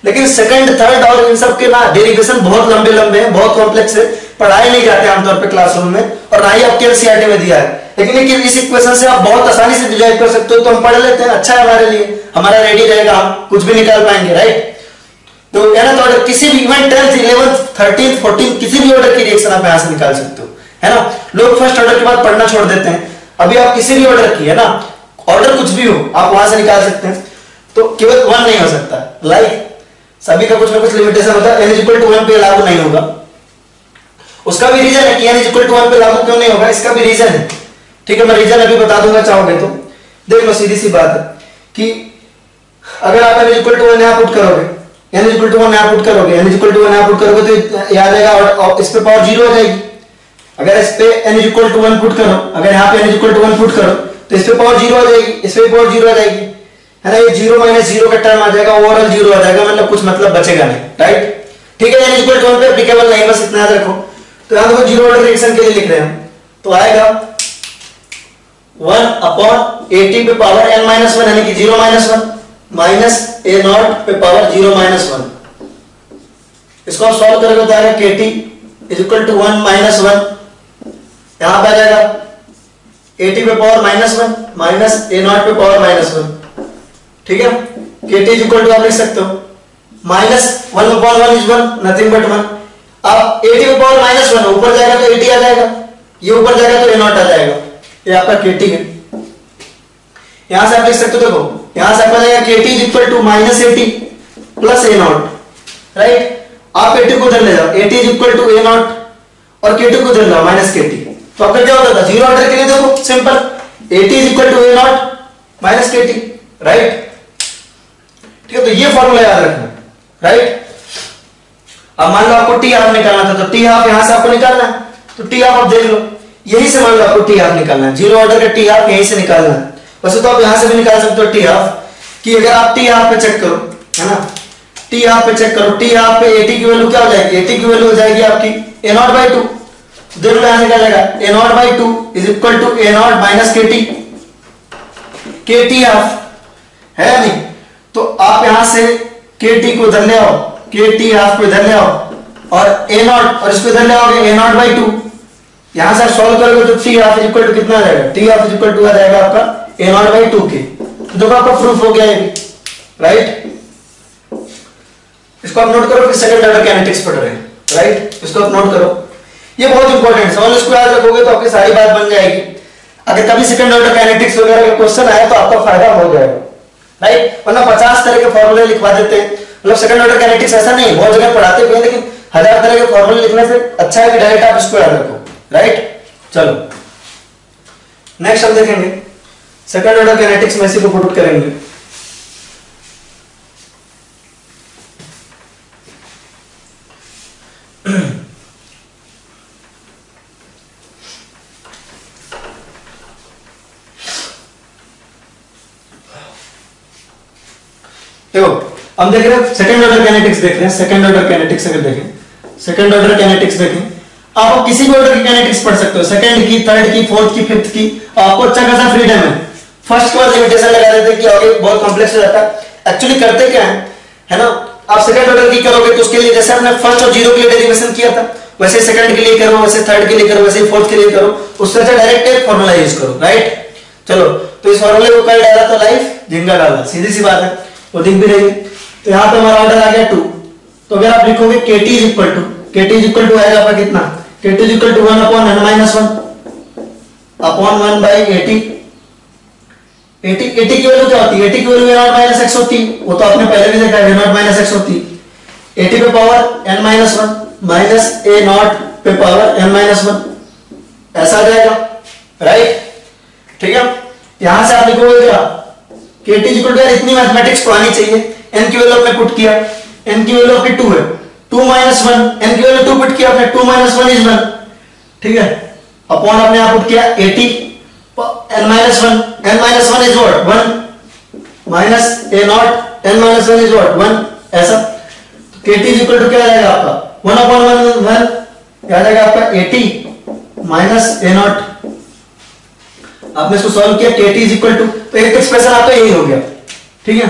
लेकिन सेकंड थर्ड और इन सब के ना डेरिवेशन बहुत लंबे लंबे हैं, बहुत कॉम्प्लेक्स है, पढ़ाए नहीं जाते आमतौर पे क्लासरूम में, और ना ही आपके NCERT में दिया है। लेकिन इस इक्वेशन से आप बहुत आसानी से डिराइव कर सकते हो, तो हम पढ़ लेते हैं, अच्छा है हमारे लिए, हमारा रेडी रहेगा, हम कुछ भी निकाल पाएंगे, राइट। तो nth ऑर्डर किसी भी event 10th 11th 13th 14th किसी भी ऑर्डर की रिएक्शन आप यहां से निकाल सकते हो, है ना। लोग फर्स्ट ऑर्डर के बाद पढ़ना छोड़ देते हैं, अभी आप किसी भी ऑर्डर की, है ना, ऑर्डर कुछ भी हो आप वहां से निकाल सकते हैं। तो केवल 1 नहीं हो सकता, लाइक सभी का कुछ ना कुछ लिमिटेशन होता है, n इज इक्वल टू 1 पे लागू नहीं होगा। उसका भी रीजन है कि n इज इक्वल टू 1 पे लागू क्यों नहीं होगा, इसका भी रीजन है, ठीक है। मैं रीजन अभी बता दूंगा चाहोगे तो। देख लो सीधी सी बात है कि अगर आप n इज इक्वल टू 1 यहां पुट करोगे, n इज इक्वल टू 1 यहां पुट करोगे, n इज इक्वल टू 1 यहां पुट करोगे तो याद आएगा, और इस पे पावर 0 हो जाएगी। अगर इस पे n is equal to 1 put करो, अगर यहां पे n is equal to 1 put करो तो इस पे पावर 0 हो जाएगी, इस पे पावर 0 हो जाएगी, है ना। ये 0 - 0 का टर्म आ जाएगा, ओवरऑल 0 आ जाएगा, मतलब कुछ मतलब बचेगा नहीं, राइट। ठीक है, n इज इक्वल टू 1 पे एप्लीकेबल नहीं, बस इतना याद रखो। तो यहां देखो जीरो ऑर्डर रिएक्शन के लिए लिख रहे हैं, तो आएगा 1/AT पे पावर n-1 यानी कि 0-1 माइनस A0 पे पावर 0-1। इसको आप सॉल्व करोगे तो आएगा KT इज इक्वल टू 1 - 1, यहां पे आ जाएगा AT पे पावर -1 माइनस A0 पे पावर -1, ठीक है। KT इज इक्वल टू आप लिख सकते हो -1/1 इज 1, नथिंग बट 1। अब AT पे पावर -1 ऊपर जाएगा तो AT आ जाएगा, ये ऊपर जाएगा तो A0 आ जाएगा, ये आपका KT है। यहां से आप लिख सकते हो, देखो यहां से आपका जाएगा KT is equal to -AT plus A0, right. आप AT को उधर ले जाओ, AT is equal to A0 और KT को उधर लाओ -KT, तो आपका क्या होता था जीरो ऑर्डर के लिए, देखो simple, AT is equal to A0 -KT, right. ठीक है, तो ये फॉर्मूला याद रखना, राइट। अब मान लो आपको T हाफ निकालना था, तो T हाफ यहां से आपको निकालना है, तो T हाफ आप देख लो, यही से मान लो आपको T हाफ निकालना है, जीरो ऑर्डर का T हाफ यहीं से निकालना है। वैसे तो आप यहां से भी निकाल सकते हो T हाफ, कि अगर आप T हाफ पे चेक करो, है ना, T हाफ पे चेक करो, T हाफ पे AT की वैल्यू क्या हो जाएगी, AT की वैल्यू हो जाएगी आपकी A0/2, देख लो यहां से क्या जाएगा, A0/2 is equal to A0 - KT, KT half है नहीं, तो आप यहां से KT को इधर ले आओ, KT हाफ को इधर ले आओ, और A0 और इसको इधर ले आओगे A0/2, यहां से आप सॉल्व करोगे तो T half is equal to कितना आ जाएगा, T half is equal to आ जाएगा आपका A0/2 के। तो देखो आपका प्रूफ हो गया ये भी, राइट। इसको आप नोट करो कि सेकंड ऑर्डर काइनेटिक्स पढ़ रहे हैं, राइट। इसको आप नोट करो, ये बहुत इंपॉर्टेंट है, समझ इसको याद रखोगे तो आपकी सारी बात बन जाएगी। अगर कभी सेकंड ऑर्डर काइनेटिक्स वगैरह का क्वेश्चन आया तो आपका फायदा हो जाएगा, राइट। वरना 50 तरह के फॉर्मूले लिखवा देते हैं, मतलब सेकंड ऑर्डर काइनेटिक्स ऐसा नहीं, बहुत जगह पढ़ाते भी हैं, लेकिन 1000 तरह के फॉर्मूले लिखने से अच्छा है कि डायरेक्ट आप इसको याद रखो, राइट। चलो नेक्स्ट हम देखेंगे सेकंड ऑर्डर काइनेटिक्स में इसी को पुट करेंगे। देखो हम देख रहे हैं सेकंड ऑर्डर काइनेटिक्स देख रहे हैं, सेकंड ऑर्डर काइनेटिक्स अगर देखें, सेकंड ऑर्डर काइनेटिक्स देखें, आप किसी भी ऑर्डर की काइनेटिक्स पढ़ सकते हो, सेकंड की, थर्ड की, फोर्थ की, फिफ्थ की, आपको अच्छा खासा फ्रीडम है। फर्स्ट के बाद लिमिटेशन लगा देते हैं कि आगे बहुत कॉम्प्लेक्स हो जाता है, एक्चुअली करते क्या है ना, आप सेकंड ऑर्डर की करोगे तो उसके लिए जैसे आपने फर्स्ट और जीरो के लिए डेरिवेशन किया था वैसे सेकंड के लिए करो, वैसे थर्ड के लिए करो, वैसे फोर्थ के लिए करो, उससे अच्छा डायरेक्ट एक फॉर्मूला यूज करो, राइट। चलो तो इस फॉर्मूले को कर डाला तो लाइफ जिनका डाला, सीधी सी बात है, वो दिख भी रही है। तो यहाँ पे हमारा ऑर्डर आ गया 2। तो अगर आप लिखोगे KT इज इक्वल टू आएगा आपका कितना, KT is equal to 1 upon n minus 1 upon 1 by 80 की वैल्यू क्या होती है, 80 की वैल्यू a0 माइनस x होती है, वो तो आपने पहले भी देखा है, a0 माइनस x होती है। 80 पे power n minus 1 minus a0 पे पावर n माइनस 1, ऐसा आ जाएगा, राइट। ठीक है, यहां से आप लिखोगे क्या, KT इक्वल टू, इतनी मैथमेटिक्स तो आनी चाहिए। n की वैल्यू आपने पुट किया, n की वैल्यू आपकी 2 है, 2 माइनस 1, n की वैल्यू 2 पुट किया आपने, 2 माइनस 1 इज 1, ठीक है, अपॉन आपने यहां पुट किया 80 n minus 1, n minus 1 is what 1 minus a0 n minus 1 is what 1, ऐसा। KT इक्वल टू क्या आ जाएगा आपका 1 अपॉन 1 क्या आ जाएगा आपका 80 माइनस a0। आपने इसको सॉल्व किया, KT इज इक्वल टू, तो एक एक्सप्रेशन आपका यही हो गया, ठीक है।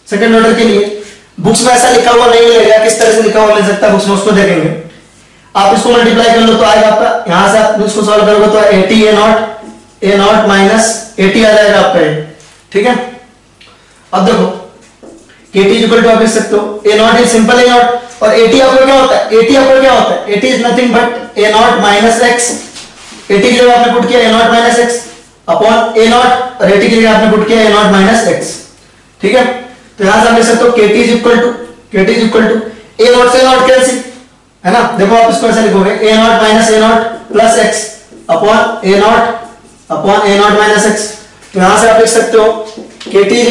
सेकंड ऑर्डर के लिए बुक्स में ऐसा लिखा हुआ नहीं मिलेगा, किस तरह से लिखा हुआ मिल सकता है बुक्स में, उसको देखेंगे। आप इसको मल्टीप्लाई कर लो तो आएगा आपका, यहां से आप इसको सॉल्व करोगे तो 80 a0 माइनस 80 आ जाएगा आपका ये, ठीक है। अब देखो KT इक्वल टू आप लिख सकते हो a0 इज सिंपल a0 और 80 आपको क्या होता है, 80 आपको क्या होता है, 80 is nothing but a0 minus x। 80 की जगह आपने पुट किया a0 minus x upon a0 और 80 की जगह आपने पुट किया a0 माइनस x, ठीक है। तो यहां से आप लिख सकते हो KT is equal to a0 से a0 कैंसिल, है ना। देखो आप इसको ऐसे लिखोगे a0 minus a0 plus x upon a0 minus x। तो यहां से आप लिख सकते हो KT is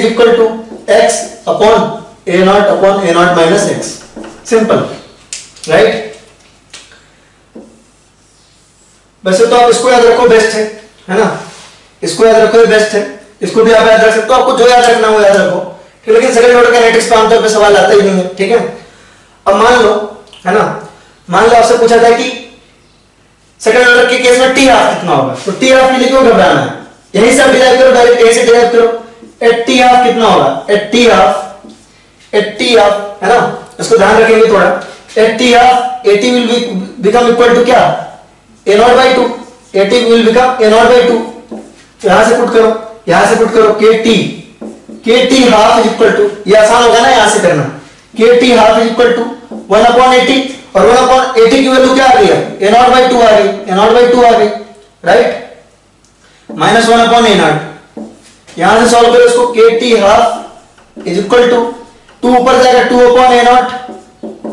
equal to x upon a0 minus x, simple, right. वैसे तो आप इसको याद रखो, बेस्ट है ना, इसको याद रखो, बेस्ट है, इसको भी आप याद रख सकते हो, आपको जो याद रखना है वो याद रखो, ठीक है। लेकिन सेकंड ऑर्डर काइनेटिक्स पे आमतौर पे सवाल आता ही नहीं है, ठीक है। अब मान लो, है ना, मान लो आपसे पूछा था कि सेकंड ऑर्डर के केस में टी हाफ कितना होगा, तो टी हाफ के लिए क्यों घबराना है, यहीं से आप डिराइव करो, डायरेक्ट यहीं से डिराइव करो। एट टी हाफ कितना होगा, एट टी हाफ, है ना, इसको ध्यान रखेंगे थोड़ा। At T half 80 will become equal to क्या, a0 by 2, 80 will become a0 by 2। यहां से पुट करो KT half is equal to, ये आसान होगा ना यहां से करना, KT half is equal to 1 upon 80 और 1 अपॉन 80 की वैल्यू क्या आ गई, a0 by 2 आ गई, राइट, माइनस 1 अपॉन a0। यहां से सॉल्व करो इसको, KT half is equal to 2 ऊपर जाएगा 2 upon a0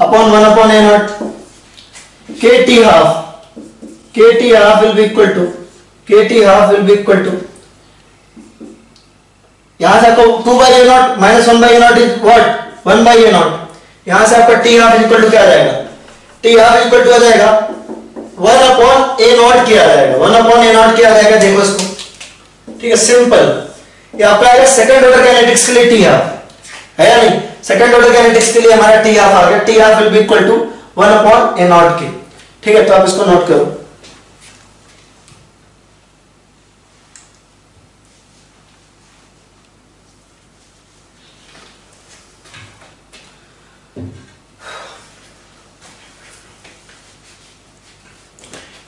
upon 1 upon a0। KT half will be equal to यहां से आपको 2 by a0 minus 1 by a0 is what 1 by a0। यहां से आपका T half इक्वल टू क्या आ जाएगा, T half इक्वल टू आ जाएगा 1 अपॉन a0 क्या आ जाएगा, 1 अपॉन a0 क्या आ जाएगा, देखो इसको, ठीक है, सिंपल। ये आपका आएगा सेकंड ऑर्डर काइनेटिक्स के लिए T half है या नहीं, सेकंड ऑर्डर काइनेटिक्स के लिए हमारा T half आ गया, T half will be equal to 1 upon a0 के, ठीक है। तो आप इसको नोट करो।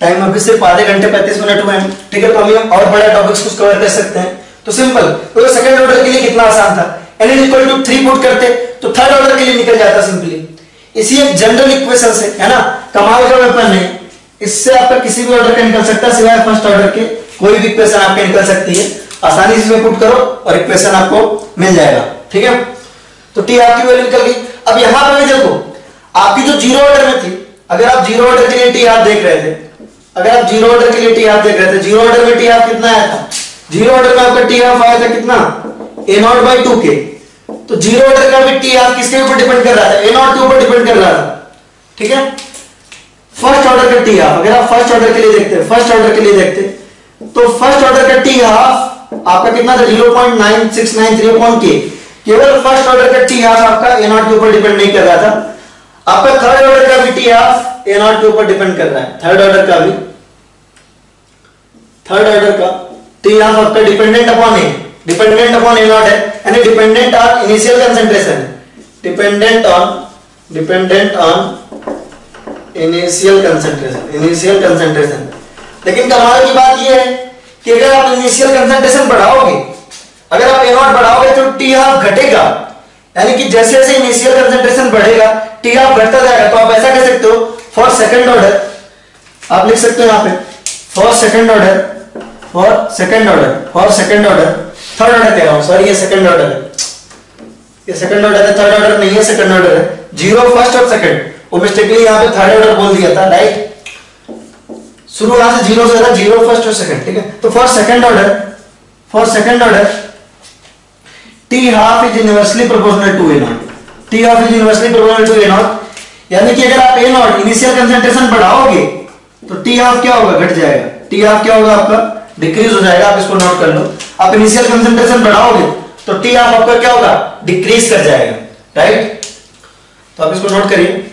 टाइम अभी सिर्फ आधे घंटे 35 मिनट हुए हैं, ठीक है। तो हम और बड़ा टॉपिक्स कुछ कवर कर सकते हैं। तो सिंपल, तो सेकंड ऑर्डर के लिए कितना आसान था, n is equal to 3 put करते तो थर्ड ऑर्डर के लिए निकल जाता सिंपली। इसी एक जनरल इक्वेशन से, है ना, कमाल का वेपन है, इससे आपका किसी भी ऑर्डर का निकल सकता है सिवाय फर्स्ट ऑर्डर के, कोई भी इक्वेशन आपके निकल सकती है, आसानी से पुट करो और इक्वेशन आपको मिल जाएगा, ठीक है। तो टी आपकी वैल्यू निकल गई। अब यहां पर भी देखो, आपकी जो जीरो ऑर्डर में थी, अगर आप जीरो ऑर्डर के लिए टी हाफ देख रहे थे, जीरो ऑर्डर में टी हाफ कितना आया था, जीरो ऑर्डर में आपका टी हाफ आया था कितना, a0 by 2 के। तो जीरो ऑर्डर का भी टी हाफ किसके ऊपर डिपेंड कर रहा था, a0 के ऊपर डिपेंड कर रहा था, ठीक है। फर्स्ट ऑर्डर का टी हाफ, अगर आप फर्स्ट ऑर्डर के लिए देखते तो फर्स्ट ऑर्डर का टी हाफ आपका कितना था, 0.9693 अपॉन के। केवल फर्स्ट ऑर्डर का टी हाफ आपका a0 के ऊपर डिपेंड नहीं कर रहा था। आपका थर्ड ऑर्डर का भी टी हाफ a0 के ऊपर डिपेंड कर रहा है, थर्ड ऑर्डर का टी हाफ आपका डिपेंडेंट अपॉन a0 है, यानी डिपेंडेंट ऑन इनिशियल कंसंट्रेशन है। Dependent on initial concentration. लेकिन कमाल की बात यह है कि अगर आप इनिशियल कंसंट्रेशन बढ़ाओगे, अगर आप A0 बढ़ाओगे तो टी हाफ घटेगा, यानी कि जैसे जैसे इनिशियल कंसंट्रेशन बढ़ेगा टी हाफ घटता जाएगा। तो आप ऐसा कह सकते हो फॉर सेकंड ऑर्डर, आप लिख सकते हो यहां पे for second order, third order कह रहा हूं, सॉरी ये सेकंड ऑर्डर है, ये सेकंड ऑर्डर है, थर्ड ऑर्डर नहीं है, सेकंड ऑर्डर है। जीरो फर्स्ट और सेकंड, वो मिस्टेकली यहां पे थर्ड ऑर्डर बोल दिया था, राइट। शुरू यहां से जीरो से था, जीरो फर्स्ट और सेकंड, ठीक है। तो for second order T half is inversely proportional to A0, T half is inversely proportional to A0, यानी कि अगर आप A0 इनिशियल कंसंट्रेशन बढ़ाओगे तो टी हाफ क्या होगा, घट जाएगा। टी हाफ क्या होगा आपका, डिक्रीज हो जाएगा। आप इसको नोट कर लो, आप इनिशियल कंसंट्रेशन बढ़ाओगे तो टी हाफ आपका क्या होगा, डिक्रीज कर जाएगा, राइट। तो आप इसको नोट करिए।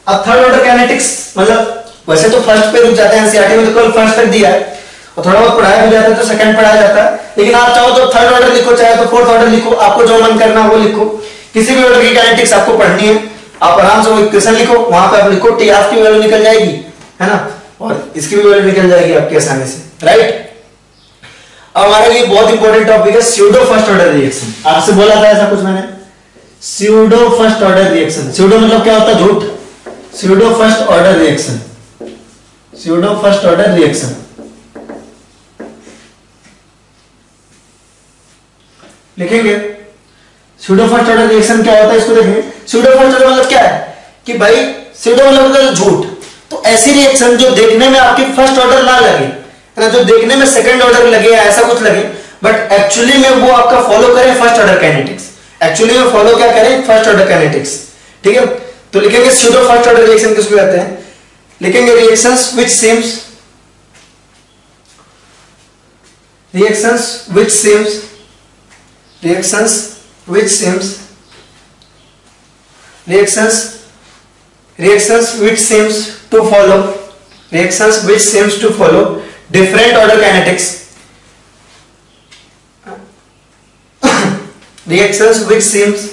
अब थर्ड ऑर्डर काइनेटिक्स, मतलब वैसे तो फर्स्ट पे रुक जाते हैं, एनसीईआरटी में तो केवल फर्स्ट तक दिया है और थोड़ा बहुत पढ़ाया भी जाता है तो सेकंड पढ़ाया जाता है, लेकिन आप चाहो तो थर्ड ऑर्डर लिखो, चाहे तो फोर्थ ऑर्डर लिखो, आपको जो मन करना वो लिखो। किसी भी ऑर्डर की काइनेटिक्स आपको पढ़नी है, आप आराम से वो इक्वेशन लिखो, वहां पे आप लिखो टी हाफ की वैल्यू निकल जाएगी, है ना, और इसकी भी वैल्यू निकल जाएगी आपकी आसानी से, राइट। अब हमारे लिए बहुत इंपॉर्टेंट टॉपिक है स्यूडो फर्स्ट ऑर्डर रिएक्शन। आपसे बोला था ऐसा कुछ मैंने, pseudo first order reaction. Pseudo मतलब क्या होता है, झूठ। Pseudo first order reaction, pseudo first order reaction लिखेंगे। स्यूडो फर्स्ट ऑर्डर रिएक्शन क्या होता है इसको देखेंगे। स्यूडो फर्स्ट ऑर्डर मतलब क्या है कि भाई स्यूडो मतलब झूठ, तो ऐसी रिएक्शन जो देखने में आपकी फर्स्ट ऑर्डर ना लगे, है ना, जो देखने में सेकंड ऑर्डर लगे या ऐसा कुछ लगे, बट एक्चुअली में वो आपका फॉलो करे फर्स्ट ऑर्डर काइनेटिक्स, एक्चुअली में फॉलो क्या करें, फर्स्ट ऑर्डर काइनेटिक्स, ठीक है। तो लिखेंगे स्यूडो फर्स्ट ऑर्डर रिएक्शन किसको कहते हैं, लिखेंगे reactions which seems to follow different order kinetics, reactions which seems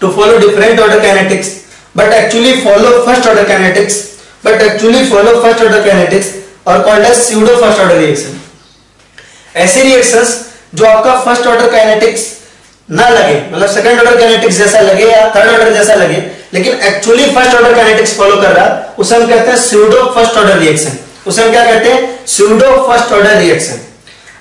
to follow different order kinetics but actually follow first order kinetics are called as pseudo first order reaction। ऐसे reactions जो आपका first order kinetics ना लगे, मतलब second order kinetics जैसा लगे या third order जैसा लगे, लेकिन actually first order kinetics follow कर रहा है, उसे हम कहते हैं स्यूडो फर्स्ट ऑर्डर रिएक्शन। उसे हम क्या कहते हैं, स्यूडो फर्स्ट ऑर्डर रिएक्शन।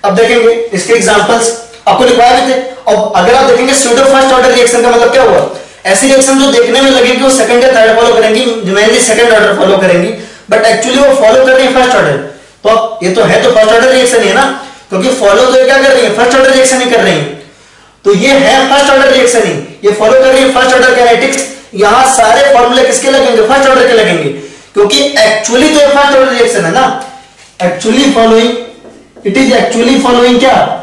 अब देखेंगे इसके एग्जांपल्स आपको लिखवाए भी थे। और अगर आप देखेंगे स्यूडो फर्स्ट ऑर्डर रिएक्शन का मतलब क्या हुआ, ऐसी रिएक्शन जो देखने में लगे कि वो सेकंड या थर्ड फॉलो करेंगी, मेनली सेकंड ऑर्डर फॉलो करेंगी, बट एक्चुअली वो फॉलो कर रही है फर्स्ट ऑर्डर। तो ये तो है तो फर्स्ट ऑर्डर रिएक्शन है ना, क्योंकि फॉलो तो ये क्या कर रही है, फर्स्ट ऑर्डर रिएक्शन ही कर रही है। तो ये है फर्स्ट ऑर्डर रिएक्शन ही, ये फॉलो कर रही है फर्स्ट ऑर्डर काइनेटिक्स। यहां सारे फॉर्मूले किसके लगेंगे, फर्स्ट ऑर्डर के लगेंगे, क्योंकि एक्चुअली तो ये फर्स्ट ऑर्डर रिएक्शन है ना। Actually following, it is actually following क्या,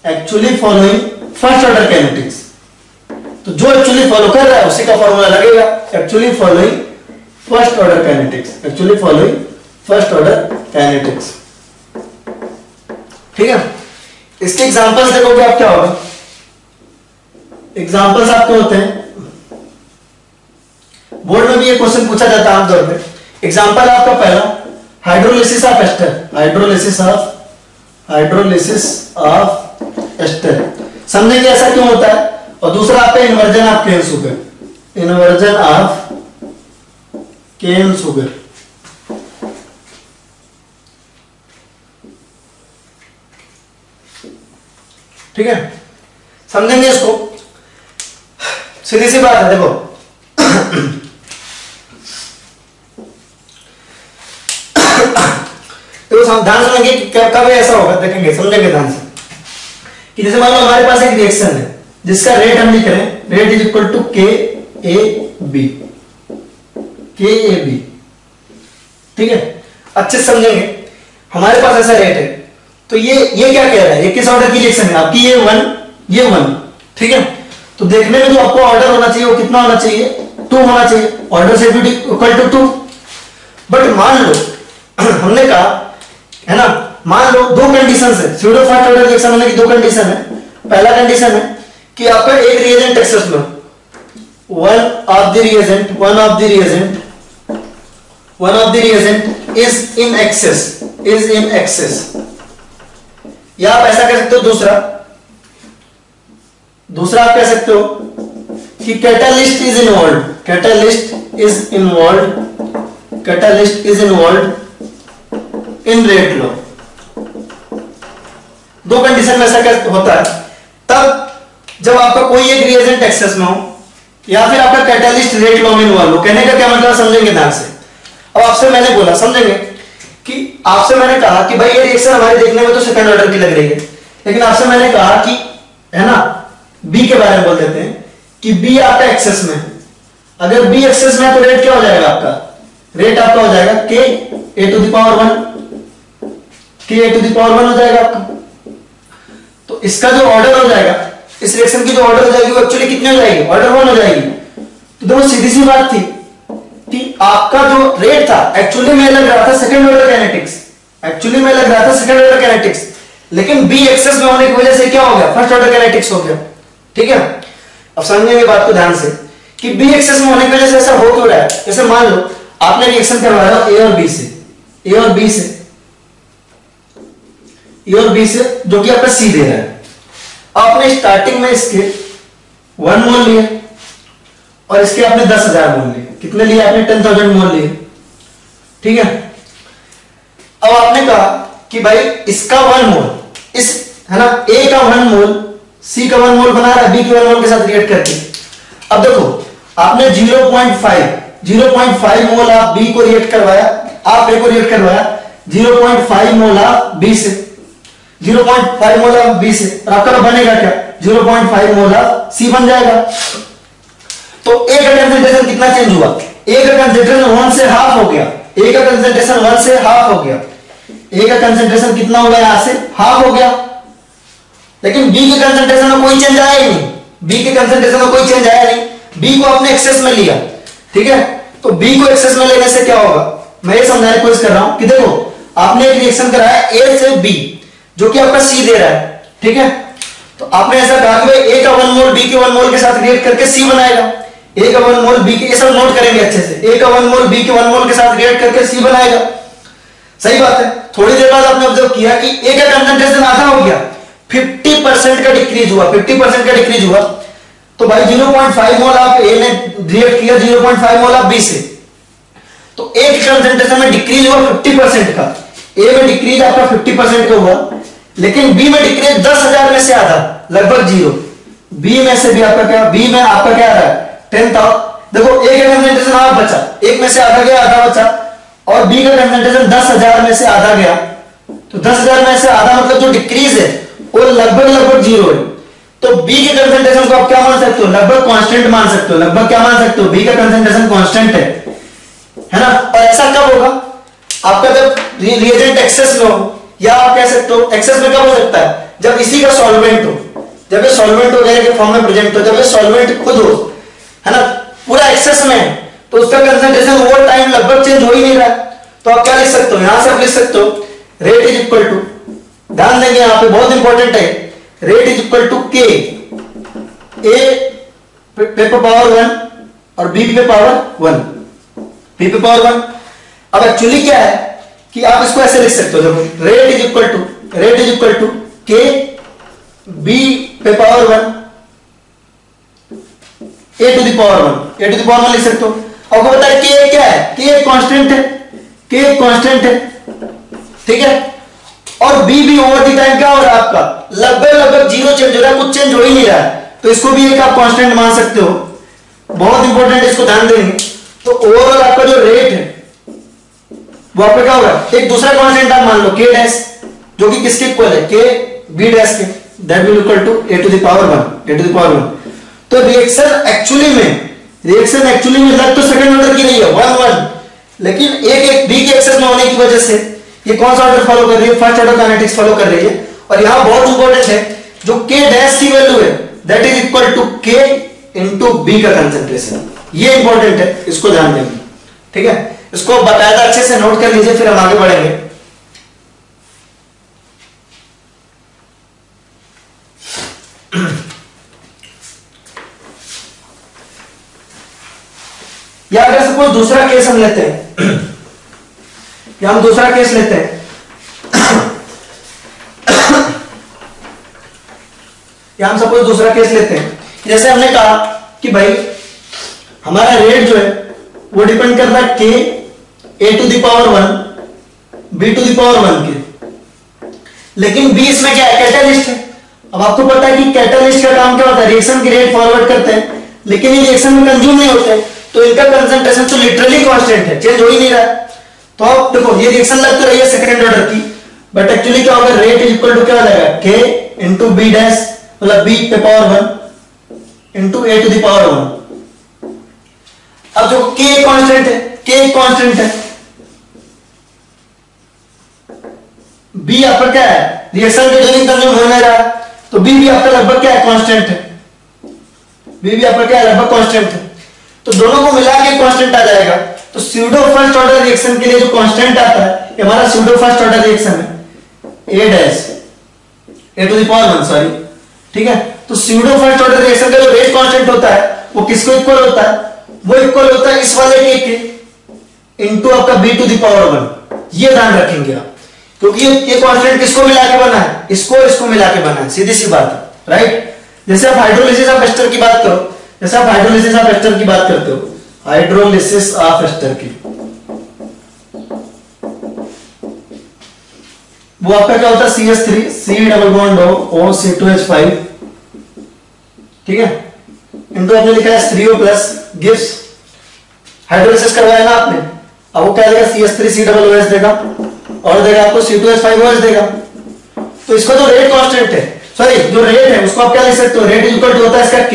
actually following first order kinetics. तो जो एक्चुअली फॉलो कर रहा है उसी का फॉर्मूला लगेगा, actually following first order kinetics, actually following first order kinetics, ठीक है। इसके एग्जांपल्स देखोगे आप क्या होगा, एग्जांपल्स आपके होते हैं, बोर्ड में भी ये क्वेश्चन पूछा जाता है आमतौर पे। एग्जांपल आपका पहला hydrolysis of ester, hydrolysis of ester, समझेंगे ऐसा क्यों होता है। और दूसरा आपका inversion of cane sugar, inversion of cane sugar, ठीक है, समझेंगे इसको। सीधी सी बात है, देखो तो ध्यान सुनेंगे कब ऐसा होगा, देखेंगे समझेंगे ध्यान से कि जैसे मान लो हमारे पास एक रिएक्शन है जिसका रेट हम लिख रहे हैं, rate is equal to KAB, ठीक है। अच्छे समझेंगे, हमारे पास ऐसा रेट है तो ये क्या कह रहा है, ये किस ऑर्डर की रिएक्शन है आपकी, ये 1 ये 1, ठीक है। तो देखने में जो आपको ऑर्डर होना चाहिए वो कितना होना चाहिए, 2 होना चाहिए, ऑर्डर से इक्वल टू 2। बट मान लो हमने कहा है ना, मान लो दो कंडीशन है, स्यूडो फर्स्ट ऑर्डर रिएक्शन होने की दो कंडीशन है। पहला कंडीशन है कि आपका एक रिएजेंट एक्सेस में, one of the reagent is in excess, या आप ऐसा कह सकते हो, दूसरा आप कह सकते हो कि catalyst is involve in rate law. दो कंडीशन में ऐसा होता है, तब जब आपका कोई एक रिएजेंट एक्सेस में हो या फिर आपका कैटालिस्ट रेट लॉ में इन्वॉल्व हो। कहने का क्या मतलब, समझेंगे ध्यान से। अब आपसे मैंने बोला, समझेंगे कि आपसे मैंने कहा कि भाई ये रिएक्शन हमारे देखने में तो सेकंड ऑर्डर की लग रही है, लेकिन आपसे मैंने कहा कि है ना, बी के बारे में बोल देते हैं कि बी आपका एक्सेस में है। अगर बी एक्सेस में है तो रेट क्या हो जाएगा आपका, रेट आपका हो जाएगा k a to the power 1 हो जाएगा आपका। तो इसका जो ऑर्डर हो जाएगा, इस रिएक्शन की जो ऑर्डर हो जाएगी वो एक्चुअली कितनी हो जाएगी, ऑर्डर 1 हो जाएगी। तो देखो सीधी सी बात थी कि आपका जो रेट था एक्चुअली में लग रहा था सेकंड ऑर्डर काइनेटिक्स, लेकिन बी एक्सेस में होने की वजह से क्या हो गया, फर्स्ट ऑर्डर काइनेटिक्स हो गया। ठीक है, अब समझेंगे बात को ध्यान से कि बी एक्सेस में होने की वजह से ऐसा हो क्यों रहा है। जैसे मान लो आपने रिएक्शन करवाया ए और बी से जो कि आपका सी दे रहा है। आपने स्टार्टिंग में इसके 1 मोल लिए और इसके आपने 10,000 मोल लिए। कितने लिए आपने, 10,000 मोल लिए। ठीक है, अब आपने कहा कि भाई इसका 1 मोल, इस है ना, ए का 1 मोल सी का 1 मोल बना रहा है बी के 1 मोल के साथ रिएक्ट करके। अब देखो आपने 0.5 मोल आप बी को रिएक्ट करवाया, आप ए को रिएक्ट करवाया, 0.5 मोल आप बी से, 0.5 मोल आप बी से, और आपका बनेगा क्या, 0.5 मोल आप सी बन जाएगा। तो ए का कंसंट्रेशन कितना चेंज हुआ, ए का कंसंट्रेशन 1 से हाफ हो गया, ए का कंसंट्रेशन 1 से हाफ हो गया। ए का कंसंट्रेशन कितना हो गया, यहां से हाफ हो गया। लेकिन बी के कंसंट्रेशन में कोई चेंज आया ही नहीं, बी के कंसंट्रेशन में कोई चेंज आया नहीं। बी को आपने एक्सेस में लिया, ठीक है, तो बी को एक्सेस में लेने से क्या होगा, मैं ये समझाने की कोशिश कर रहा हूं कि देखो आपने एक रिएक्शन कराया ए से बी जो कि आपका सी दे रहा है। ठीक है, तो आपने ऐसा कहा कि भाई ए का 1 मोल बी के 1 मोल के साथ रिएक्ट करके सी बनाएगा, ए का 1 मोल बी के, ये सब नोट करेंगे अच्छे से, ए का 1 मोल बी के 1 मोल के साथ रिएक्ट करके सी बनाएगा। सही बात है। थोड़ी देर बाद आपने ऑब्जर्व किया कि ए का कंसंट्रेशन आधा हो गया, 50% का डिक्रीज हुआ, 50% का डिक्रीज हुआ। तो भाई 0.5 मोल आप ए ने रिएक्ट किया, 0.5 मोल आप बी से, तो ए के कंसंट्रेशन में डिक्रीज हुआ 50% का। ए में डिक्रीज आपका 50% का हुआ, लेकिन बी में डिक्रीज 10,000 में से आधा, लगभग 0। बी में से भी आपका क्या, बी में आपका क्या आ रहा है, 10,000। देखो ए का कंसंट्रेशन हाफ बचा, एक में से आधा गया, आधा बचा, और बी का कंसंट्रेशन 10,000 में से आधा गया। तो 10,000 में से आधा मतलब जो डिक्रीज है वो लगभग 0 है। तो बी के कंसंट्रेशन को आप क्या मान सकते हो, लगभग कांस्टेंट मान सकते हो। लगभग क्या मान सकते हो, बी का कंसंट्रेशन कांस्टेंट है ना। और ऐसा कब होगा, आपका जब रिएजेंट एक्सेस में हो, या आप कह सकते हो एक्सेस में कब हो सकता है, जब इसी का सॉल्वेंट हो, जब ये सॉल्वेंट वगैरह के फॉर्म में प्रेजेंट हो, जब ये सॉल्वेंट खुद हो, है ना, पूरा एक्सेस में, तो उसका कंसंट्रेशन ओवर टाइम लगभग चेंज हो ही नहीं रहा। तो आप क्या लिख सकते हो, यहां से आप लिख सकते हो रेट इज इक्वल टू, ध्यान देंगे यहां पे बहुत इंपॉर्टेंट है, rate is equal to K ए पे पावर 1 और बी पे पावर 1, बी पे पावर 1। अब एक्चुअली क्या है कि आप इसको ऐसे लिख सकते हो, देखो rate is equal to K B पे power 1 A to the power 1 लिख सकते हो। आपको पता है के क्या है, के एक कांस्टेंट है, के एक कांस्टेंट है, ठीक है। और बी भी ओवर द टाइम क्या हो रहा है आपका, लगभग 0 चेंज हो रहा है, कुछ चेंज हो ही नहीं रहा है। तो इसको भी एक आप कांस्टेंट मान सकते हो, बहुत इंपॉर्टेंट है, इसको ध्यान देंगे। तो ओवरऑल आपका जो रेट है वो आपका क्या होगा, एक दूसरा कांस्टेंट आप मान लो के डैश, जो कि किसके इक्वल है, K B dash K, that will equal to A to the power 1। तो रिएक्शन एक्चुअली में लग तो सेकंड ऑर्डर की नहीं है 1-1, लेकिन एक बी के एक्सेस में होने की वजह से ये कौन सा ऑर्डर फॉलो कर रही है? फर्स्ट ऑर्डर काइनेटिक्स फॉलो कर रही है। और यहां बहुत इंपॉर्टेंट है, जो K डैश की वैल्यू है that is equal to K into B का कंसेंट्रेशन। ये इंपॉर्टेंट है, इसको ध्यान देंगे, ठीक है। इसको बकायदा अच्छे से नोट कर लीजिए, फिर हम आगे बढ़ेंगे। या अगर सपोज दूसरा केस हम लेते हैं, या हम दूसरा केस लेते हैं, या हम सपोज दूसरा केस लेते हैं, जैसे हमने कहा कि भाई हमारा रेट जो है वो डिपेंड कर रहा है K A to the power 1 B to the power 1 के, लेकिन B इसमें क्या है? कैटलिस्ट है। अब आपको पता है कि कैटलिस्ट का काम क्या होता है? रिएक्शन की रेट फॉरवर्ड करते हैं, लेकिन ये रिएक्शन में कंज्यूम नहीं होते हैं, तो इनका कंसंट्रेशन तो लिटरली कांस्टेंट है, चेंज हो ही नहीं रहा है। तो अब देखो ये रिएक्शन लग तो रही है सेकंड ऑर्डर की, बट एक्चुअली क्या होगा? रेट इज इक्वल टू क्या हो जाएगा? K इंटू बी डैश, मतलब B पे power 1 into A to the power 1। अब जो K कांस्टेंट है, K कांस्टेंट है, B आपका क्या है? रिएक्शन के ड्यूरिंग कंज्यूम हो नहीं रहा, तो B भी आपका लगभग क्या है? कांस्टेंट है। B भी आपका क्या है? लगभग कांस्टेंट है। तो दोनों को मिला के कांस्टेंट आ जाएगा। तो स्यूडो फर्स्ट ऑर्डर रिएक्शन के लिए जो कांस्टेंट आता है, ये हमारा स्यूडो फर्स्ट ऑर्डर रिएक्शन है, A dash A to the power 1, sorry, ठीक है। तो स्यूडो फर्स्ट ऑर्डर रिएक्शन का जो रेट कांस्टेंट होता है वो किसको इक्वल होता है? वो इक्वल होता है इस वाले के इनटू आपका B टू द पावर 1। ये ध्यान रखेंगे आप, क्योंकि ये कांस्टेंट किसको मिला के बना है? इसको मिला के बना है, सीधी सी बात है, राइट। जैसे आप हाइड्रोलिसिस ऑफ एस्टर की बात करो, जैसे आप हाइड्रोलिसिस ऑफ एस्टर की बात करते हो, हाइड्रोलिसिस ऑफ एस्टर की, वो आपका क्या होता है? CH3 C double bond O C2H5, ठीक है, इनटू आपने लिखा है H3O प्लस गिव्स, हाइड्रोलिसिस करवाया ना आपने, अब वो क्या देगा? CH3 C डबल OH देगा और देगा आपको C2H5 OH देगा। तो इसका जो रेट कांस्टेंट है, सॉरी जो रेट है उसको आप क्या लिख सकते हो? रेट इक्वल टू होता है इसका K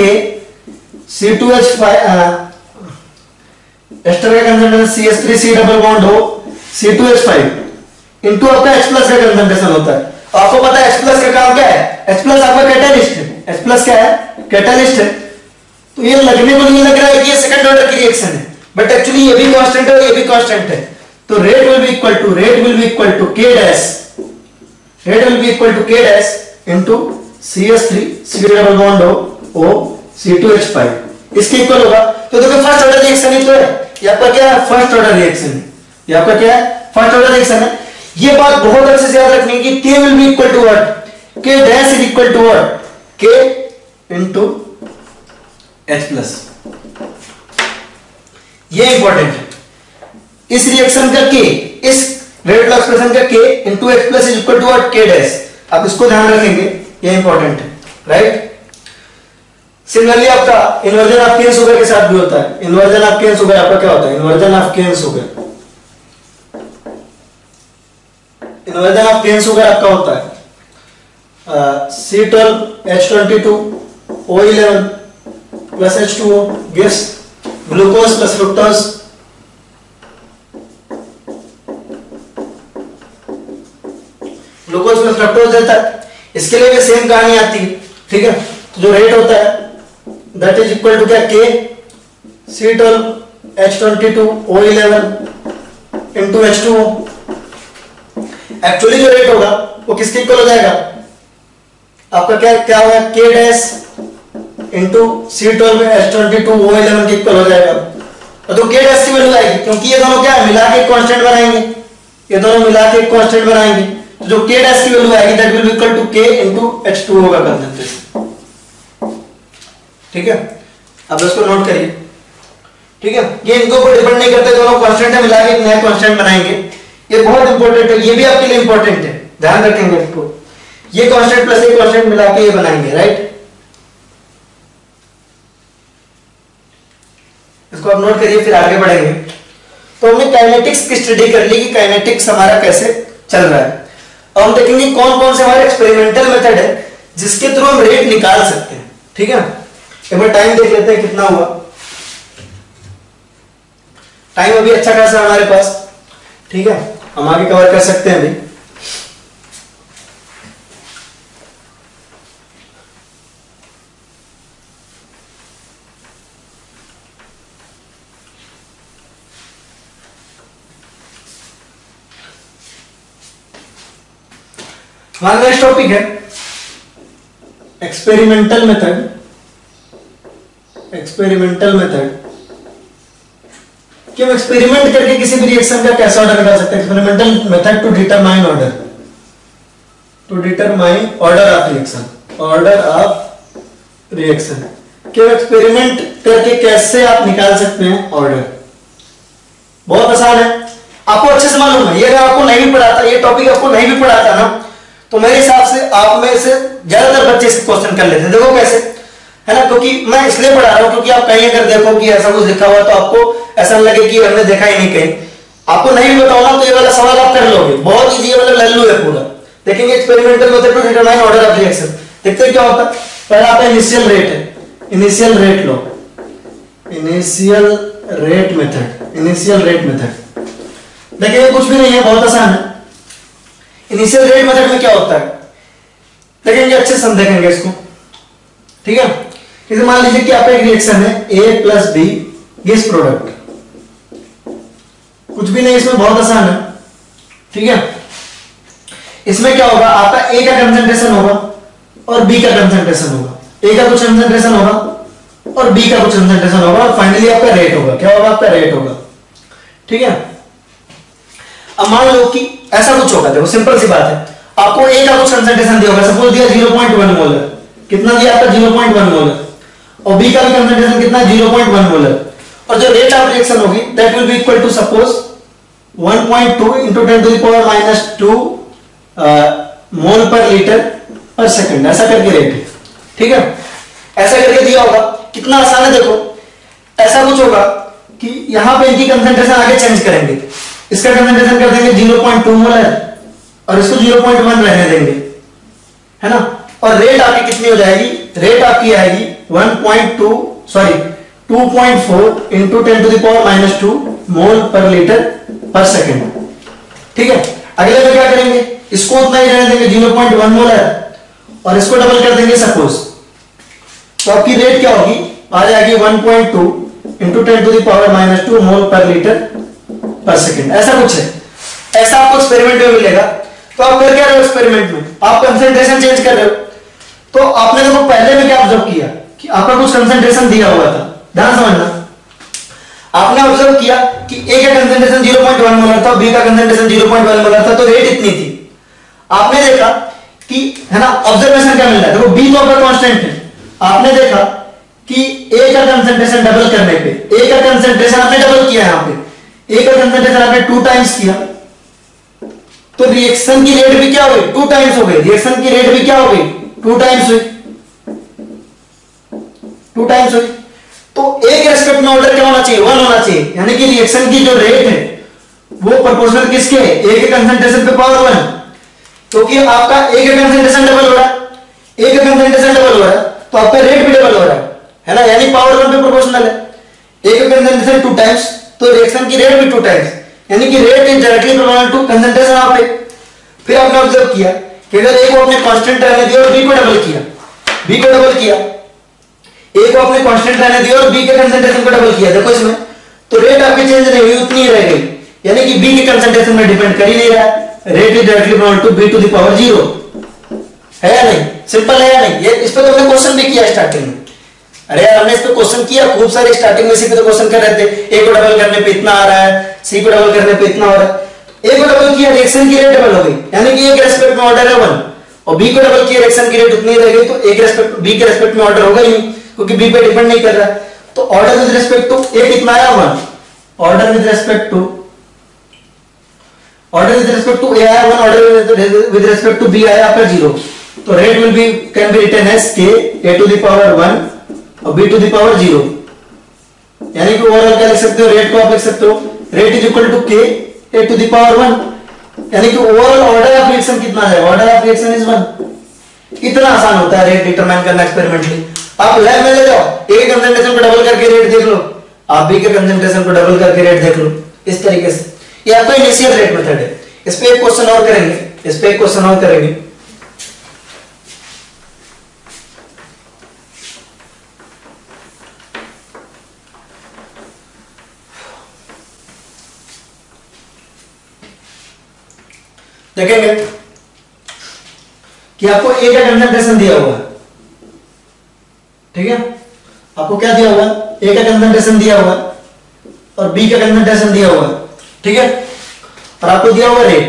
C2H5 एस्टर का concentration CH3 C double bond O C2H5 into आपका H प्लस का कंसंट्रेशन होता है। तो आपको पता है H प्लस का काम क्या है? H प्लस आपका कैटलिस्ट है, H प्लस क्या है? कैटलिस्ट है। तो ये लगने को नहीं लग रहा है कि ये सेकंड ऑर्डर की रिएक्शन है, बट एक्चुअली ये भी कांस्टेंट है और ये भी कांस्टेंट है। तो rate will be equal to K dash, rate will be equal to K dash into CH3 C double bond O C2H5, इसके इक्वल होगा। तो देखो फर्स्ट ऑर्डर रिएक्शन ही तो है, ये आपका क्या है? फर्स्ट ऑर्डर रिएक्शन है, ये आपका क्या है? फर्स्ट ऑर्डर रिएक्शन है। ये बात बहुत अच्छे से याद रखनी है कि K will be equal to what? K dash is equal to what? K into H plus. ये इंपॉर्टेंट है। इस रिएक्शन का K, इस रेट लॉ एक्सप्रेशन का K into H plus is equal to what? K dash. आप इसको ध्यान रखेंगे, ये इंपॉर्टेंट है, राइट। सिमिलरली आपका इन्वर्जन ऑफ केन शुगर के साथ भी होता है। इन्वर्जन ऑफ केन शुगर आपका क्या होता है? Inversion of cane sugar, inversion of cane sugar आपका होता है C12H22O11 plus H2O gives glucose plus fructose, glucose plus fructose देता है। इसके लिए भी सेम कहानी आती है, ठीक है। तो जो रेट होता है दैट इज इक्वल टू क्या? K C12H22O11 into H2O। Actually जो रेट होगा वो किसके इक्वल हो जाएगा? आपका क्या होगा? K डैश इंटू C12H22O11 के इक्वल हो जाएगा। तो K डैश की वैल्यू आएगी, क्योंकि ये दोनों क्या है? मिला के कांस्टेंट बनाएंगे, ये दोनों मिला के कांस्टेंट बनाएंगे। तो जो K डैश की वैल्यू आएगी that will be equal to K into H2O का कंसंट्रेशन, ठीक है। अब इसको नोट करिए, ठीक है। ये इनको ऊपर डिपेंड नहीं करते, दोनों कांस्टेंट है, मिला के एक नया कांस्टेंट बनाएंगे। ये बहुत इंपॉर्टेंट है, ये भी आपके लिए इंपॉर्टेंट है, ध्यान रखेंगे इसको। ये कांस्टेंट प्लस ये कांस्टेंट मिला के ये बनाएंगे, राइट। इसको आप नोट करिए, फिर आगे बढ़ेंगे। तो हमने काइनेटिक्स की स्टडी कर ली कि काइनेटिक्स हमारा कैसे चल रहा है। अब हम देखेंगे कौन कौन से हमारे एक्सपेरिमेंटल मेथड है जिसके थ्रू हम रेट निकाल सकते हैं, ठीक है। एक बार टाइम देख लेते हैं कितना हुआ। टाइम अभी अच्छा खासा हमारे पास, ठीक है। हम आगे कवर कर सकते हैं अभी। हमारा नेक्स्ट टॉपिक है एक्सपेरिमेंटल मेथड। एक्सपेरिमेंटल मेथड कि हम एक्सपेरिमेंट करके किसी भी रिएक्शन का कैसे ऑर्डर निकाल सकते हैं। Experimental method to determine order, to determine order of reaction, order of reaction कि एक्सपेरिमेंट करके कैसे आप निकाल सकते हैं ऑर्डर। बहुत आसान है, आपको अच्छे से मालूम है। ये अगर आपको नहीं भी पढ़ाता, ये टॉपिक आपको नहीं भी पढ़ाता ना, तो मेरे हिसाब से आप में से ज्यादातर बच्चे इस क्वेश्चन कर लेते हैं। देखो कैसे है ना, क्योंकि मैं इसलिए पढ़ा रहा हूं क्योंकि आप कहीं अगर देखो कि ऐसा कुछ लिखा हुआ तो आपको ऐसा लगे कि हमने देखा ही नहीं कहीं। आपको नहीं बताओ ना तो ये वाला सवाल आप कर लोगे, बहुत इजी है, मतलब लल्लू है पूरा। देखेंगे experimental method to determine order of reaction, देखते हैं क्या होता है। पहला आपका इनिशियल रेट है, इनिशियल रेट लो, initial rate method, initial rate method. देखिए कुछ भी नहीं है, बहुत आसान है। इनिशियल रेट मेथड में क्या होता है देखेंगे, अच्छे से देखेंगे इसको, ठीक है। जैसे मान लीजिए कि आपका एक रिएक्शन है A plus B gas product, कुछ भी नहीं, इसमें बहुत आसान है, ठीक है। इसमें क्या होगा, आपका A का कंसंट्रेशन होगा और B का कंसंट्रेशन होगा, A का कुछ कंसंट्रेशन होगा और B का कुछ कंसंट्रेशन होगा और फाइनली आपका रेट होगा। क्या होगा, आपका रेट होगा, ठीक है। अब मान लो कि ऐसा कुछ होगा, देखो सिंपल सी बात है, आपको A का कुछ कंसंट्रेशन दिया होगा, सपोज दिया 0.1 मोलर, कितना दिया आपका 0.1 मोलर, और B का भी कंसंट्रेशन कितना 0.1 मोलर, और जो रेट ऑफ रिएक्शन होगी that will be equal to suppose 1.2 into 10 to the power minus 2 mole per litre पर सेकंड, ऐसा करके रेट है, ठीक है। ऐसा करके दिया होगा, कितना आसान है। देखो ऐसा कुछ होगा कि यहां पे इनकी कंसंट्रेशन आगे चेंज करेंगे, इसका कंसंट्रेशन कर देंगे 0.2 मोलर और इसको 0.1 रहने देंगे, है ना। और रेट आपकी कितनी हो जाएगी, रेट आपकी आएगी 2.4 into 10 to the power minus 2 mole per litre पर सेकंड, ठीक है। अगले में क्या करेंगे, इसको उतना ही रहने देंगे 0.1 मोलर और इसको डबल कर देंगे सपोज, तो आपकी रेट क्या होगी, आ जाएगी 1.2 into 10 to the power minus 2 mole per litre पर सेकंड, ऐसा कुछ है। ऐसा आपको एक्सपेरिमेंट में मिलेगा। तो आप कर क्या रहे हो एक्सपेरिमेंट में, आप कंसंट्रेशन चेंज कर रहे हो। तो आपने देखो पहले में क्या ऑब्जर्व किया कि आपका कुछ कंसंट्रेशन दिया हुआ था, ध्यान समझना। आपने ऑब्जर्व किया कि A का कंसंट्रेशन 0.1 मोलर था, B का कंसंट्रेशन 0.1 मोलर था, तो रेट इतनी थी। आपने देखा कि है ना, ऑब्जर्वेशन क्या मिल रहा है, देखो B तो आपका कांस्टेंट है। आपने देखा कि A का कंसंट्रेशन डबल करने पे, A का कंसंट्रेशन आपने डबल किया, यहां पे A का कंसंट्रेशन आपने 2 टाइम्स किया, तो रिएक्शन की रेट भी क्या हो गई, 2 टाइम्स हो गई। रिएक्शन की रेट भी क्या हो गई, 2 टाइम्स हुई, 2 टाइम्स हुई। तो A के रेस्पेक्ट में ऑर्डर क्या होना चाहिए, 1 होना चाहिए, यानी कि रिएक्शन की जो रेट है वो प्रोपोर्शनल किसके, A के कंसंट्रेशन पे पावर 1, क्योंकि आपका A का कंसंट्रेशन डबल हो रहा है, A का कंसंट्रेशन डबल हो रहा है तो आपका रेट भी डबल हो रहा है ना, यानी पावर 1 पे प्रोपोर्शनल है। A का कंसंट्रेशन 2 टाइम्स तो रिएक्शन की रेट भी 2 टाइम्स, यानी कि rate is directly proportional to concentration of A। फिर आपने ऑब्जर्व किया कि अगर A को आपने कांस्टेंट रहने दिया और B को डबल किया, B को डबल किया, A को आपने कांस्टेंट रहने दिया और B के कंसंट्रेशन को डबल किया, देखो इसमें तो रेट आपकी चेंज नहीं हुई, उतनी ही रह गई, यानी कि B के कंसंट्रेशन में डिपेंड कर ही नहीं रहा, rate is directly proportional to B to the power 0, है या नहीं, सिंपल है या नहीं। ये इस पे तो हमने क्वेश्चन भी किया स्टार्टिंग में, अरे यार हमने इस पे क्वेश्चन किया खूब सारे, स्टार्टिंग में इसी पे तो क्वेश्चन कर रहे थे, A को डबल करने पे इतना आ रहा है, C को डबल करने पे इतना हो रहा है। A को डबल किया, रिएक्शन की रेट डबल हो गई, यानी कि A के रेस्पेक्ट में ऑर्डर है 1, और B को डबल किया, रिएक्शन की रेट उतनी रह गई, तो A के रेस्पेक्ट B के रेस्पेक्ट में ऑर्डर होगा ही नहीं, क्योंकि B पे डिपेंड नहीं कर रहा है। तो order with respect to A कितना आया 1, order with respect to A आया 1, order with respect to B आया आपका 0, तो rate will be can be written as K A to the power 1 और B टू द पावर 0, यानी कि overall क्या लिख सकते हो, रेट को आप लिख सकते हो rate is equal to K A to the power 1, यानी कि ओवरऑल ऑर्डर ऑफ रिएक्शन कितना है, ऑर्डर ऑफ रिएक्शन इज 1। इतना आसान होता है रेट डिटरमाइन करना एक्सपेरिमेंटली। आप लैब में ले जाओ, A के कंसंट्रेशन को डबल करके रेट देख लो, आप B के कंसंट्रेशन को डबल करके रेट देख लो, इस तरीके से। ये आपका इनिशियल रेट मेथड है। इस पे एक क्वेश्चन और करेंगे, इस पे एक क्वेश्चन और करेंगे। देखेंगे कि आपको ए का कंसंट्रेशन दिया हुआ है, ठीक है, आपको क्या दिया हुआ है, ए का कंसंट्रेशन दिया हुआ है और बी का कंसंट्रेशन दिया हुआ है, ठीक है, और आपको दिया हुआ रेट,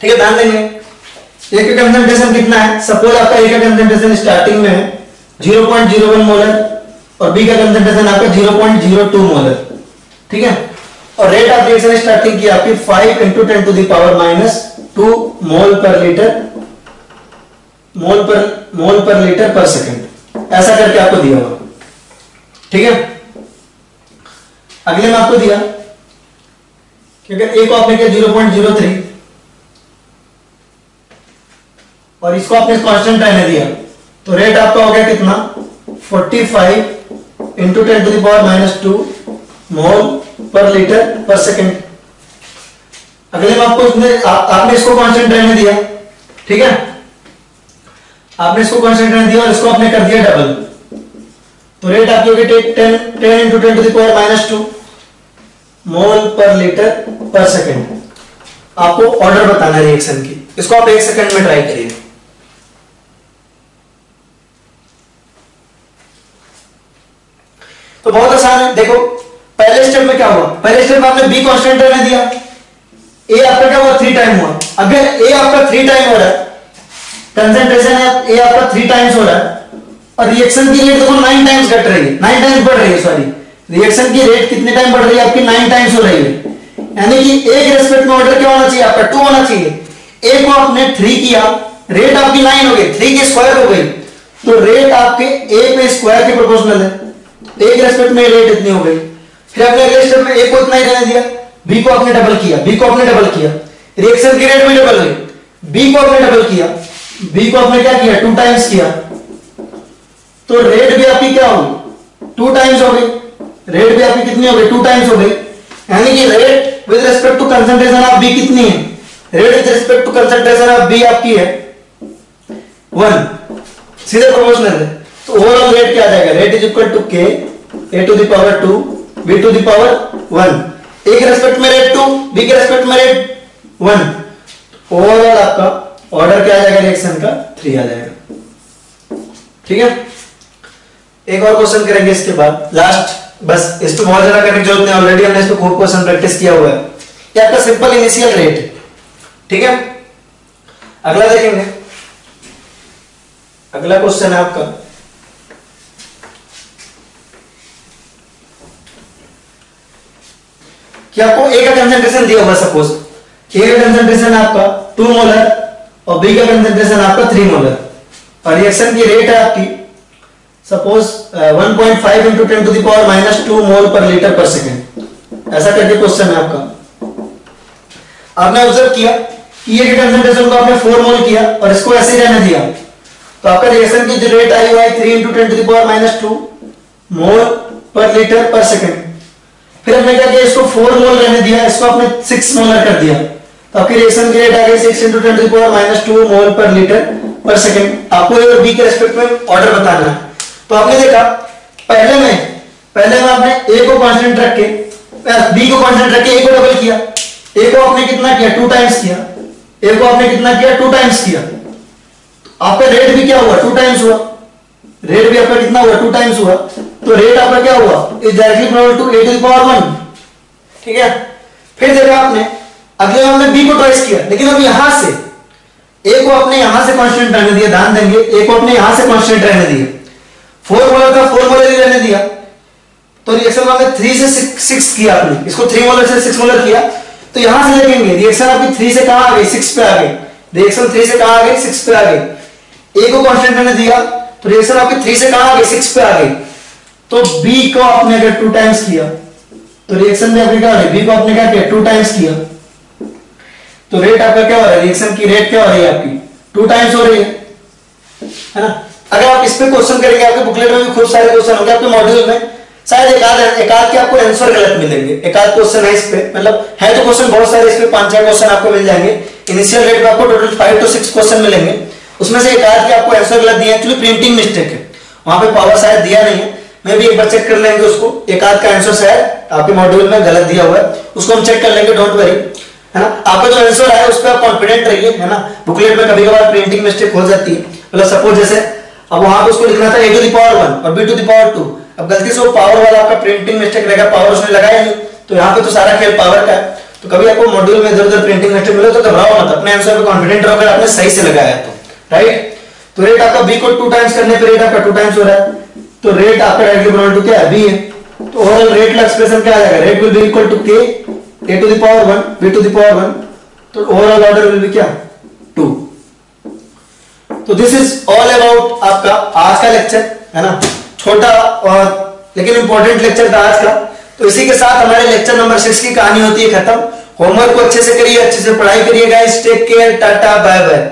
ठीक है। ध्यान देंगे ए का कंसंट्रेशन कितना है, सपोज आपका ए का कंसंट्रेशन स्टार्टिंग में है 0.01 मोलर और बी का कंसंट्रेशन आपका 0.02 मोलर, ठीक है, और रेट ऑफ रिएक्शन स्टार्टिंग की आपकी 5 × 10⁻² मोल पर लीटर पर सेकंड, ऐसा करके आपको दिया हुआ, ठीक है। अगले में आपको दिया कि अगर ए को आपने किया 0.03 और इसको आपने कांस्टेंट रहने दिया तो रेट आपका हो गया कितना, 45 × 10⁻² मोल पर लीटर पर सेकंड। अगले में आपको आपने इसको कांस्टेंट रहने दिया, ठीक है, आपने इसको कांस्टेंट रहने दिया और इसको आपने कर दिया डबल, तो रेट आपकी होगी 10 × 10⁻² मोल पर लीटर पर सेकंड। आपको ऑर्डर बताना है रिएक्शन की, इसको आप 1 सेकंड में ट्राई करिए। तो बहुत आसान है, देखो पहले स्टेप में क्या हुआ, पहले स्टेप में आपने बी कांस्टेंट रहने दिया, ए आपका क्या हुआ 3 टाइम हुआ। अगर ए आपका 3 टाइम हो रहा है, कंसंट्रेशन है ए आपका 3 टाइम्स हो रहा है और रिएक्शन की रेट देखो 9 टाइम्स घट रही है, 9 टाइम्स बढ़ रही है, सॉरी रिएक्शन की रेट कितने टाइम बढ़ रही है आपकी, 9 टाइम्स हो रही है, यानी कि ए के रिस्पेक्ट में ऑर्डर क्या होना चाहिए आपका, 2 होना चाहिए। ए को आपने 3 किया, रेट आपकी 9 हो गई, 3 की स्क्वायर हो गई, तो रेट आपके ए पे स्क्वायर के प्रोपोर्शनल है, ए के रिस्पेक्ट में रेट इतनी हो गई। फिर आपने अगले स्टेप में ए को इतना ही रहने दिया, बी को आपने डबल किया, बी को आपने डबल किया, रिएक्शन की रेट भी डबल हुई, बी को आपने डबल किया, बी को आपने क्या किया 2 टाइम्स किया, तो रेट भी आपकी क्या होगी 2 टाइम्स हो गई, रेट भी आपकी कितनी हो गई 2 टाइम्स हो गई, यानी कि rate with respect to concentration of B कितनी है, rate with respect to concentration of B आपकी है 1, सीधे प्रोपोर्शनल है। तो ओवरऑल रेट क्या आ जाएगा, rate is equal to K A to the power 2 B to the power 1, A के रेस्पेक्ट में रेट 2 बी के रेस्पेक्ट में रेट 1, ओवरऑल आपका ऑर्डर क्या आ जाएगा रिएक्शन का 3 आ जाएगा, ठीक है। एक और क्वेश्चन करेंगे इसके बाद लास्ट, बस इस पे बहुत ज्यादा करने की जरूरत नहीं, ऑलरेडी हमने इस पे खूब क्वेश्चन प्रैक्टिस किया हुआ है। ये आपका सिंपल इनिशियल रेट, ठीक है। अगला देखेंगे, अगला क्वेश्चन है आपका कि आपको ए का कंसंट्रेशन दिया हुआ, सपोज ए का कंसंट्रेशन आपका 2 मोलर और बी का कंसंट्रेशन आपका 3 मोलर और रिएक्शन की रेट है आपकी सपोज 1.5 × 10⁻² मोल पर लीटर पर सेकंड, ऐसा करके क्वेश्चन है आपका। आपने ऑब्जर्व किया कि ए के कंसंट्रेशन को आपने 4 मोल किया और इसको ऐसे ही रहने दिया, तो आपका रिएक्शन की जो रेट आई हुआ है 3 × 10⁻² मोल पर लीटर पर सेकंड। फिर हमने क्या किया, इसको 4 मोल रहने दिया, इसको आपने 6 मोलर कर दिया, तो आपकी रिएक्शन की रेट आ गई 6 × 10⁻² मोल पर लीटर पर सेकंड। आपको ए और बी के रेस्पेक्ट में ऑर्डर बताना है। तो आपने देखा पहले में आपने ए को कांस्टेंट रख के बी को कांस्टेंट रख के ए को डबल किया, ए को आपने कितना किया 2 टाइम्स किया, ए को आपने कितना किया 2 टाइम्स किया, आपका रेट भी क्या हुआ 2 टाइम्स हुआ, रेट भी आपका कितना हुआ 2 टाइम्स हुआ, तो रेट आपका क्या हुआ is directly proportional to A to the power 1, ठीक है। फिर देखा आपने अगले में हमने बी को ट्वाइस किया, लेकिन अब यहां से ए को आपने यहां से कांस्टेंट रहने दिया, ध्यान देंगे ए को आपने यहां से कांस्टेंट रहने दिया, 4 मोलर का 4 मोलर ही रहने दिया, तो रिएक्शन में आपने 3 से 6 किया, आपने इसको 3 मोलर से 6 मोलर किया, तो यहां से देखेंगे रिएक्शन आपकी 3 से कहां आ गई 6 पे आ गई, रिएक्शन 3 से कहां आ गई 6 पे आ गई। ए को कांस्टेंट रहने दिया तो रिएक्शन आपकी 3 से कहां आ गई 6 पे आ गई, तो बी को आपने अगर 2 टाइम्स किया तो रिएक्शन में आपने क्या हो रही है, बी को आपने क्या किया 2 टाइम्स किया, तो रेट आपका क्या हो रहा है, रिएक्शन की रेट क्या हो रही है आपकी 2 टाइम्स हो रही है ना। अगर आप इस पे क्वेश्चन करेंगे, आपके बुकलेट में भी खूब सारे क्वेश्चन होंगे, आपके मॉड्यूल में शायद एक आध के आपको आंसर गलत मिलेंगे, एक आध क्वेश्चन है इस पे, मतलब है तो क्वेश्चन बहुत सारे, इस पे 5-6 क्वेश्चन आपको मिल जाएंगे। इनिशियल रेट पे आपको टोटल 5 to 6 क्वेश्चन मिलेंगे, उसमें से एक आध के आपको आंसर गलत दिए, एक्चुअली प्रिंटिंग मिस्टेक है, वहां पे पावर शायद दिया नहीं है, मैं भी एक बार चेक कर लेंगे उसको, एक आध का आंसर शायद आपके मॉड्यूल में गलत दिया हुआ है, उसको हम चेक कर लेंगे, डोंट वरी, है ना। आपका जो आंसर है उस पर आप कॉन्फिडेंट रहिए, है ना। बुकलेट में कभी कभार प्रिंटिंग मिस्टेक हो जाती है, मतलब सपोज जैसे अब वहां पे उसको लिखना था a to the power 1 और b to the power 2, अब गलती से वो पावर वाला आपका प्रिंटिंग मिस्टेक रहेगा, पावर उसने लगाया नहीं, तो यहाँ पे तो सारा खेल पावर का है। तो कभी आपको मॉड्यूल में इधर उधर प्रिंटिंग मिस्टेक मिले तो घबराओ मत, अपने आंसर पे कॉन्फिडेंट रहो, अगर आपने सही से लगाया तो, राइट। तो रेट आपका b को 2 टाइम्स करने पे रेट आपका 2 टाइम्स हो रहा है, तो रेट आपका डायरेक्टली प्रोपोर्शनल टू क्या है, b है, तो ओवरऑल रेट का एक्सप्रेशन क्या आ जाएगा, rate will be equal to k a to the power 1 b to the power 1, तो ओवरऑल ऑर्डर विल बी क्या 2। तो दिस इज ऑल अबाउट आपका आज का लेक्चर, है ना, छोटा और लेकिन इंपॉर्टेंट लेक्चर था आज का। तो इसी के साथ हमारे लेक्चर नंबर 6 की कहानी होती है खत्म। होमवर्क को अच्छे से करिए, अच्छे से पढ़ाई करिए guys, take care, tata bye bye.